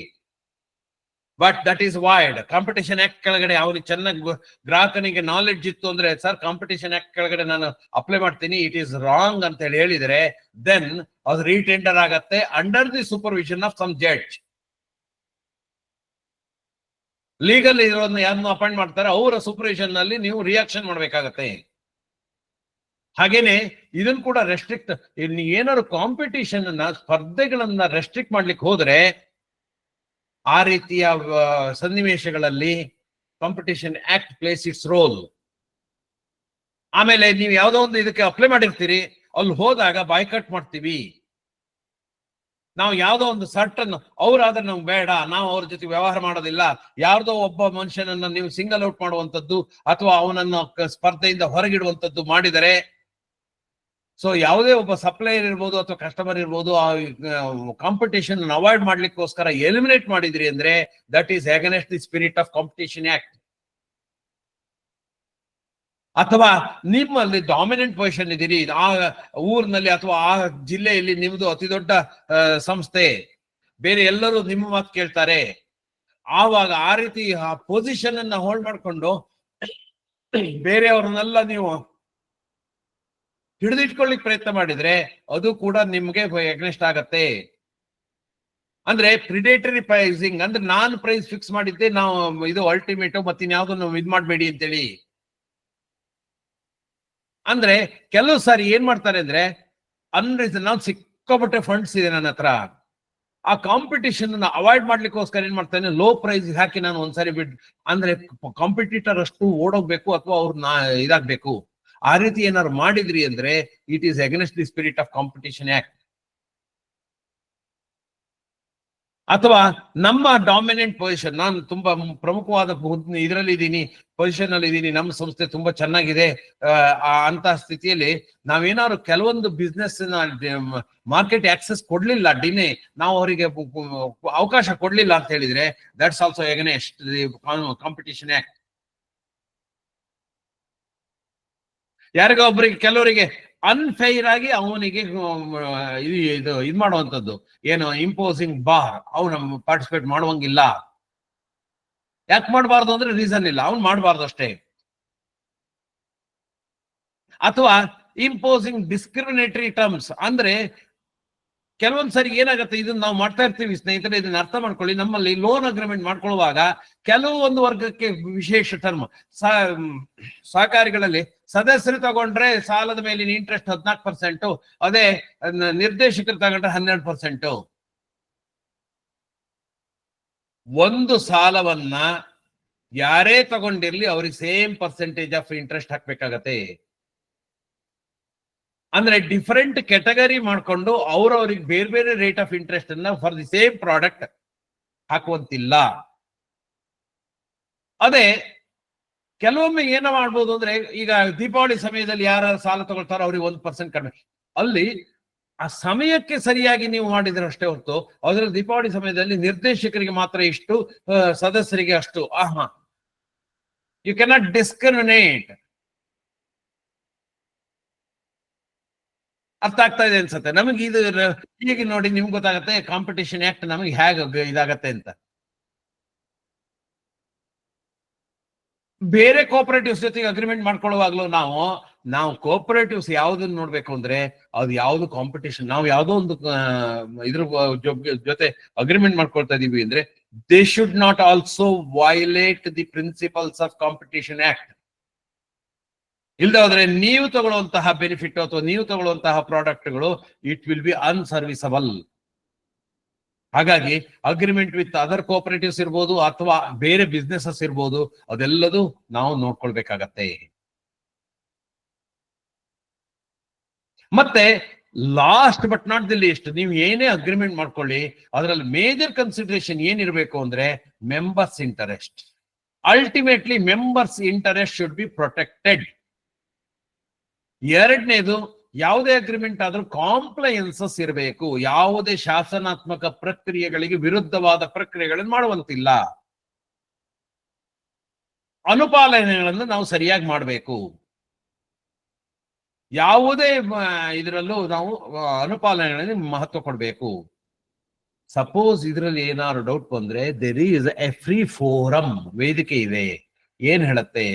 But that is void. Competition act ಕೆಳಗಡೆ ಅವ್ರಿಗೆ ಚೆನ್ನಾಗಿ ಗ್ರಾಹಕನಿಗೆ ನಾಲೆಡ್ಜ್ ಇತ್ತು ಅಂದ್ರೆ, ಸರ್ ಕಾಂಪಿಟೇಷನ್ ಆಕ್ಟ್ ಕೆಳಗಡೆ ನಾನು ಅಪ್ಲೈ ಮಾಡ್ತೀನಿ, ಇಟ್ ಈಸ್ ರಾಂಗ್ ಅಂತ ಹೇಳಿದ್ರೆ ದೆನ್ ಅದು ರೀಟೆಂಡರ್ ಆಗತ್ತೆ under the supervision of some judge. Legal ಇರೋದನ್ನ ಯಾರನ್ನು ಅಪಾಯಿಂಟ್ ಮಾಡ್ತಾರೆ, ಅವರ ಸೂಪರ್ವಿಷನ್ ನಲ್ಲಿ ನೀವು ರಿಯಾಕ್ಷನ್ ಮಾಡ್ಬೇಕಾಗತ್ತೆ. ಹಾಗೇನೆ ಇದನ್ ಕೂಡ ರೆಸ್ಟ್ರಿಕ್ಟ್, ಏನಾದ್ರು ಕಾಂಪಿಟಿಷನ್ ಅನ್ನ, ಸ್ಪರ್ಧೆಗಳನ್ನ ರೆಸ್ಟ್ರಿಕ್ಟ್ ಮಾಡ್ಲಿಕ್ಕೆ ಹೋದ್ರೆ ಆ ರೀತಿಯ ಸನ್ನಿವೇಶಗಳಲ್ಲಿ competition act plays its role. ಆಮೇಲೆ ನೀವು ಯಾವ್ದೋ ಒಂದು ಇದಕ್ಕೆ ಅಪ್ಲೈ ಮಾಡಿರ್ತೀರಿ, ಅಲ್ಲಿ ಹೋದಾಗ ಬಾಯ್ಕಟ್ ಮಾಡ್ತೀವಿ ನಾವು. ಯಾವ್ದೋ ಒಂದು ಸರ್ಟನ್ ಅವ್ರಾದ್ರೆ ನಮ್ಗೆ ಬೇಡ, ನಾವು ಅವ್ರ ಜೊತೆ ವ್ಯವಹಾರ ಮಾಡೋದಿಲ್ಲ. ಯಾರ್ದೋ ಒಬ್ಬ ಮನುಷ್ಯನನ್ನ ನೀವು ಸಿಂಗಲ್ ಔಟ್ ಮಾಡುವಂತದ್ದು ಅಥವಾ ಅವನನ್ನು ಸ್ಪರ್ಧೆಯಿಂದ ಹೊರಗಿಡುವಂತದ್ದು ಮಾಡಿದರೆ, ಸೊ ಯಾವುದೇ ಒಬ್ಬ ಸಪ್ಲೈಯರ್ ಇರ್ಬೋದು ಅಥವಾ ಕಸ್ಟಮರ್ ಇರ್ಬೋದು, ಆ ಕಾಂಪಿಟೇಷನ್ ಅವಾಯ್ಡ್ ಮಾಡ್ಲಿಕ್ಕೋಸ್ಕರ ಎಲಿಮಿನೇಟ್ ಮಾಡಿದ್ರಿ ಅಂದ್ರೆ that is against the spirit of competition act. ಅಥವಾ ನಿಮ್ಮಲ್ಲಿ ಡಾಮಿನೆಂಟ್ ಪೊಸಿಷನ್ ಇದ್ದೀರಿ ಆ ಊರಿನಲ್ಲಿ ಅಥವಾ ಆ ಜಿಲ್ಲೆಯಲ್ಲಿ, ನಿಮ್ದು ಅತಿ ದೊಡ್ಡ ಸಂಸ್ಥೆ, ಬೇರೆ ಎಲ್ಲರೂ ನಿಮ್ಮ ಮಾತು ಕೇಳ್ತಾರೆ, ಆವಾಗ ಆ ರೀತಿ ಆ ಪೊಸಿಷನ್ ಅನ್ನ ಹೋಲ್ಡ್ ಮಾಡ್ಕೊಂಡು ಬೇರೆಯವ್ರನ್ನೆಲ್ಲ ನೀವು ಹಿಡಿದಿಟ್ಕೊಳ್ಳಿಕ್ ಪ್ರಯತ್ನ ಮಾಡಿದ್ರೆ ಅದು ಕೂಡ ನಿಮ್ಗೆ ಎಗ್ನೆಸ್ಟ್ ಆಗತ್ತೆ. ಅಂದ್ರೆ ಪ್ರಿಡೇಟರಿ ಪ್ರೈಸಿಂಗ್ ಅಂದ್ರೆ ನಾನು ಪ್ರೈಸ್ ಫಿಕ್ಸ್ ಮಾಡಿದ್ದೆ, ನಾವು ಇದು ಅಲ್ಟಿಮೇಟ್, ಮತ್ತಿನ್ಯಾವ್ದು ಇದ್ ಮಾಡ್ಬೇಡಿ ಅಂತೇಳಿ. ಅಂದ್ರೆ ಕೆಲವು ಸಾರಿ ಏನ್ ಮಾಡ್ತಾರೆ ಅಂದ್ರೆ ಅನ್ರೀಸನ್, ನಾವು ಸಿಕ್ಕಾಪಟ್ಟೆ ಫಂಡ್ಸ್ ಇದೆ ನನ್ನ ಹತ್ರ, ಆ ಕಾಂಪಿಟೇಷನ್ ಅವಾಯ್ಡ್ ಮಾಡ್ಲಿಕ್ಕೋಸ್ಕರ ಏನ್ ಮಾಡ್ತಾನೆ, ಲೋ ಪ್ರೈಸ್ ಹಾಕಿ ನಾನು ಒಂದ್ಸರಿ ಅಂದ್ರೆ ಕಾಂಪಿಟೇಟರ್ ಅಷ್ಟು ಓಡೋಗ್ಬೇಕು ಅಥವಾ ಅವ್ರನ್ನ ಇದಾಗ್ಬೇಕು. ಆ ರೀತಿ ಏನಾದ್ರು ಮಾಡಿದ್ರಿ ಅಂದ್ರೆ it is against the spirit of competition act. ಅಥವಾ ನಮ್ಮ ಡಾಮಿನೆಂಟ್ ಪೊಸಿಷನ್, ನಾನು ತುಂಬಾ ಪ್ರಮುಖವಾದ ಇದರಲ್ಲಿ ಇದ್ದೀನಿ, ಪೊಸಿಷನ್ ಅಲ್ಲಿ ಇದ್ದೀನಿ, ನಮ್ಮ ಸಂಸ್ಥೆ ತುಂಬಾ ಚೆನ್ನಾಗಿದೆ ಅಂತ ಸ್ಥಿತಿಯಲ್ಲಿ ನಾವೇನಾದ್ರು ಕೆಲವೊಂದು ಬಿಸ್ನೆಸ್ ಮಾರ್ಕೆಟ್ ಆಕ್ಸೆಸ್ ಕೊಡ್ಲಿಲ್ಲ, ಡಿನೇ ನಾವು ಅವರಿಗೆ ಅವಕಾಶ ಕೊಡ್ಲಿಲ್ಲ ಅಂತ ಹೇಳಿದ್ರೆ that's also against the competition act. ಯಾರಿಗೋ ಒಬ್ಬರಿಗೆ, ಕೆಲವರಿಗೆ ಅನ್ಫೈರ್ ಆಗಿ ಅವನಿಗೆ ಇದು ಮಾಡುವಂತದ್ದು, ಏನು ಇಂಪೋಸಿಂಗ್ ಬಾರ್, ಅವನು ಪಾರ್ಟಿಸಿಪೇಟ್ ಮಾಡುವಂಗಿಲ್ಲ. ಯಾಕೆ ಮಾಡಬಾರ್ದು ಅಂದ್ರೆ ರೀಸನ್ ಇಲ್ಲ, ಅವ್ನು ಮಾಡಬಾರ್ದು ಅಷ್ಟೇ. ಅಥವಾ ಇಂಪೋಸಿಂಗ್ ಡಿಸ್ಕ್ರಿಮಿನೇಟರಿ ಟರ್ಮ್ಸ್, ಅಂದ್ರೆ ಕೆಲವೊಂದ್ಸರಿ ಏನಾಗತ್ತೆ, ಇದನ್ನ ನಾವು ಮಾಡ್ತಾ ಇರ್ತೀವಿ ಸ್ನೇಹಿತರೆ, ಇದನ್ನ ಅರ್ಥ ಮಾಡ್ಕೊಳ್ಳಿ. ನಮ್ಮಲ್ಲಿ ಲೋನ್ ಅಗ್ರಿಮೆಂಟ್ ಮಾಡ್ಕೊಳ್ಳುವಾಗ ಕೆಲವೊಂದು ವರ್ಗಕ್ಕೆ ವಿಶೇಷ ಟರ್ಮ್, ಸಹಕಾರಿಗಳಲ್ಲಿ ಸದಸ್ಯರು ತಗೊಂಡ್ರೆ ಸಾಲದ ಮೇಲಿನ ಇಂಟ್ರೆಸ್ಟ್ 14%, ಅದೇ ನಿರ್ದೇಶಕರು ತಗೊಂಡ್ರೆ 12%. ಒಂದು ಸಾಲವನ್ನ ಯಾರೇ ತಗೊಂಡಿರ್ಲಿ ಅವ್ರಿಗೆ ಸೇಮ್ ಪರ್ಸೆಂಟೇಜ್ ಆಫ್ ಇಂಟ್ರೆಸ್ಟ್ ಹಾಕ್ಬೇಕಾಗತ್ತೆ. ಅಂದ್ರೆ ಡಿಫರೆಂಟ್ ಕೆಟಗರಿ ಮಾಡ್ಕೊಂಡು ಅವ್ರವ್ರಿಗೆ ಬೇರೆ ಬೇರೆ ರೇಟ್ ಆಫ್ ಇಂಟ್ರೆಸ್ಟ್ ಅನ್ನ ಫಾರ್ ದಿ ಸೇಮ್ ಪ್ರಾಡಕ್ಟ್ ಹಾಕುವಂತಿಲ್ಲ. ಅದೇ ಕೆಲವೊಮ್ಮೆ ಏನ ಮಾಡ್ಬೋದು ಅಂದ್ರೆ, ಈಗ ದೀಪಾವಳಿ ಸಮಯದಲ್ಲಿ ಯಾರ ಸಾಲ ತಗೊಳ್ತಾರೋ ಅವ್ರಿಗೆ 1% ಕಡಿಮೆ, ಅಲ್ಲಿ ಆ ಸಮಯಕ್ಕೆ ಸರಿಯಾಗಿ ನೀವು ಮಾಡಿದ್ರೆ ಅಷ್ಟೇ ಹೊರತು ಅದ್ರಲ್ಲಿ ದೀಪಾವಳಿ ಸಮಯದಲ್ಲಿ ನಿರ್ದೇಶಕರಿಗೆ ಮಾತ್ರ ಇಷ್ಟು, ಸದಸ್ಯರಿಗೆ ಅಷ್ಟು, ಯು ಕ್ಯಾನಾಟ್ ಡಿಸ್ಕ್ರಿಮಿನೇಟ್. ಅರ್ಥ ಆಗ್ತಾ ಇದೆ ಅನ್ಸುತ್ತೆ ನಮಗೆ. ಇದು ಈಗ ನೋಡಿ ನಿಮ್ಗೆ ಗೊತ್ತಾಗತ್ತೆ ಕಾಂಪಿಟೇಷನ್ ಆಕ್ಟ್ ನಮಗೆ ಹೇಗೆ ಇದಾಗತ್ತೆ ಅಂತ. ಬೇರೆ ಕೋಆಪರೇಟಿವ್ಸ್ ಜೊತೆಗೆ ಅಗ್ರಿಮೆಂಟ್ ಮಾಡ್ಕೊಳ್ಳುವಾಗ್ಲೂ ನಾವು ಕೋಆಪರೇಟಿವ್ಸ್ ಯಾವ್ದನ್ನ ನೋಡ್ಬೇಕು ಅಂದ್ರೆ, ಅದು ಯಾವ್ದು ಕಾಂಪಿಟೇಷನ್, ನಾವು ಯಾವ್ದೋ ಒಂದು ಇದ್ರ ಜೊತೆ ಅಗ್ರಿಮೆಂಟ್ ಮಾಡ್ಕೊಳ್ತಾ ಇದೀವಿ ಅಂದ್ರೆ they should not also violate the principles of competition act. ಇಲ್ಲದೆ ಹೋದ್ರೆ ನೀವು ತಗೊಳ್ಳುವಂತಹ ಬೆನಿಫಿಟ್ ಅಥವಾ ನೀವು ತಗೊಳ್ಳುವಂತಹ ಪ್ರಾಡಕ್ಟ್ಗಳು ಇಟ್ ವಿಲ್ ಬಿ ಅನ್ಸರ್ವಿಸಬಲ್. ಹಾಗಾಗಿ ಅಗ್ರಿಮೆಂಟ್ ವಿತ್ ಅದರ್ ಕೋಆಪರೇಟಿವ್ಸ್ ಇರ್ಬೋದು ಅಥವಾ ಬೇರೆ ಬಿಸ್ನೆಸಸ್ ಇರ್ಬೋದು, ಅದೆಲ್ಲದೂ ನಾವು ನೋಡ್ಕೊಳ್ಬೇಕಾಗತ್ತೆ. ಮತ್ತೆ last but not the list, ನೀವು ಏನೇ ಅಗ್ರಿಮೆಂಟ್ ಮಾಡ್ಕೊಳ್ಳಿ, ಅದರಲ್ಲಿ ಮೇಜರ್ ಕನ್ಸಿಡರೇಷನ್ ಏನಿರಬೇಕು ಅಂದ್ರೆ members interest. Ultimately members interest should be protected. ಎರಡನೇದು, ಯಾವುದೇ ಅಗ್ರಿಮೆಂಟ್ ಆದ್ರೂ ಕಾಂಪ್ಲಯನ್ಸಸ್ ಇರಬೇಕು. ಯಾವುದೇ ಶಾಸನಾತ್ಮಕ ಪ್ರಕ್ರಿಯೆಗಳಿಗೆ ವಿರುದ್ಧವಾದ ಪ್ರಕ್ರಿಯೆಗಳನ್ನು ಮಾಡುವಂತಿಲ್ಲ. ಅನುಪಾಲನೆಗಳನ್ನು ನಾವು ಸರಿಯಾಗಿ ಮಾಡಬೇಕು. ಯಾವುದೇ ಇದರಲ್ಲೂ ನಾವು ಅನುಪಾಲನೆಗಳಿಗೆ ಮಹತ್ವ ಕೊಡಬೇಕು. ಸಪೋಸ್ ಇದರಲ್ಲಿ ಏನಾದ್ರು ಡೌಟ್ ಬಂದ್ರೆ there is a free forum, ವೇದಿಕೆ ಇದೆ. ಏನ್ ಹೇಳುತ್ತೆ,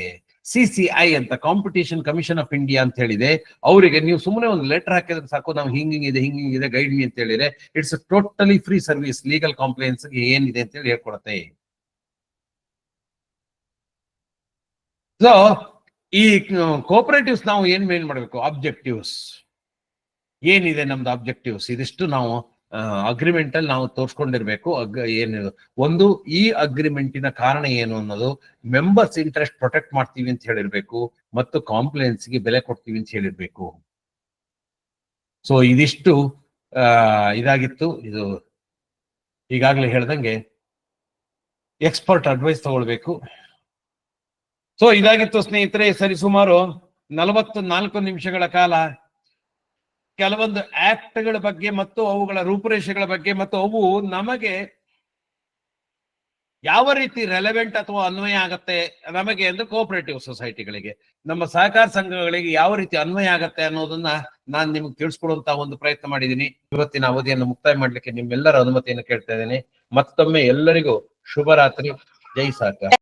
CCI ಅಂತ, ಕಾಂಪಿಟೇಷನ್ ಕಮಿಷನ್ ಆಫ್ ಇಂಡಿಯಾ ಅಂತ ಹೇಳಿದೆ. ಅವರಿಗೆ ನೀವು ಸುಮ್ಮನೆ ಒಂದು ಲೆಟರ್ ಹಾಕಿದ್ರೆ ಸಾಕು, ನಾವು ಹಿಂಗಿದೆ ಗೈಡ್ ಮಿ ಅಂತ ಹೇಳಿದ್ರೆ it's totally free service. Legal compliance ಏನಿದೆ ಅಂತ ಹೇಳಿ ಹೇಳ್ಕೊಡತ್ತೆ. ಸೊ ಈ ಕೋಪರೇಟಿವ್ಸ್ ನಾವು ಏನ್ ಮೇನ್ ಮಾಡಬೇಕು, ಆಬ್ಜೆಕ್ಟಿವ್ಸ್ ಏನಿದೆ ನಮ್ದು ಆಬ್ಜೆಕ್ಟಿವ್ಸ್, ಇದಿಷ್ಟು ನಾವು ಅಗ್ರಿಮೆಂಟ್ ಅಲ್ಲಿ ನಾವು ತೋರ್ಸ್ಕೊಂಡಿರ್ಬೇಕು. ಏನಿದೆ ಒಂದು, ಈ ಅಗ್ರಿಮೆಂಟಿನ ಕಾರಣ ಏನು ಅನ್ನೋದು, ಮೆಂಬರ್ಸ್ ಇಂಟ್ರೆಸ್ಟ್ ಪ್ರೊಟೆಕ್ಟ್ ಮಾಡ್ತೀವಿ ಅಂತ ಹೇಳಿರ್ಬೇಕು, ಮತ್ತು ಕಾಂಪ್ಲೈನ್ಸ್ಗೆ ಬೆಲೆ ಕೊಡ್ತೀವಿ ಅಂತ ಹೇಳಿರ್ಬೇಕು. ಸೊ ಇದಿಷ್ಟು ಇದಾಗಿತ್ತು. ಇದು ಈಗಾಗಲೇ ಹೇಳ್ದಂಗೆ ಎಕ್ಸ್ಪರ್ಟ್ ಅಡ್ವೈಸ್ ತಗೊಳ್ಬೇಕು. ಸೊ ಇದಾಗಿತ್ತು ಸ್ನೇಹಿತರೆ, ಸರಿ ಸುಮಾರು 44 ನಿಮಿಷಗಳ ಕಾಲ ಕೆಲವೊಂದು ಆಕ್ಟ್ಗಳ ಬಗ್ಗೆ ಮತ್ತು ಅವುಗಳ ರೂಪುರೇಷೆಗಳ ಬಗ್ಗೆ ಮತ್ತು ಅವು ನಮಗೆ ಯಾವ ರೀತಿ ರೆಲೆವೆಂಟ್ ಅಥವಾ ಅನ್ವಯ ಆಗತ್ತೆ ನಮಗೆ ಅಂದ್ರೆ ಕೋಆಪರೇಟಿವ್ ಸೊಸೈಟಿಗಳಿಗೆ, ನಮ್ಮ ಸಹಕಾರ ಸಂಘಗಳಿಗೆ ಯಾವ ರೀತಿ ಅನ್ವಯ ಆಗತ್ತೆ ಅನ್ನೋದನ್ನ ನಾನು ನಿಮ್ಗೆ ತಿಳಿಸ್ಕೊಡುವಂತ ಒಂದು ಪ್ರಯತ್ನ ಮಾಡಿದ್ದೀನಿ. ಇವತ್ತಿನ ಅವಧಿಯನ್ನು ಮುಕ್ತಾಯ ಮಾಡ್ಲಿಕ್ಕೆ ನಿಮ್ಮೆಲ್ಲರ ಅನುಮತಿಯನ್ನು ಕೇಳ್ತಾ ಇದ್ದೀನಿ. ಮತ್ತೊಮ್ಮೆ ಎಲ್ಲರಿಗೂ ಶುಭರಾತ್ರಿ. ಜೈ ಸಹಕಾರ.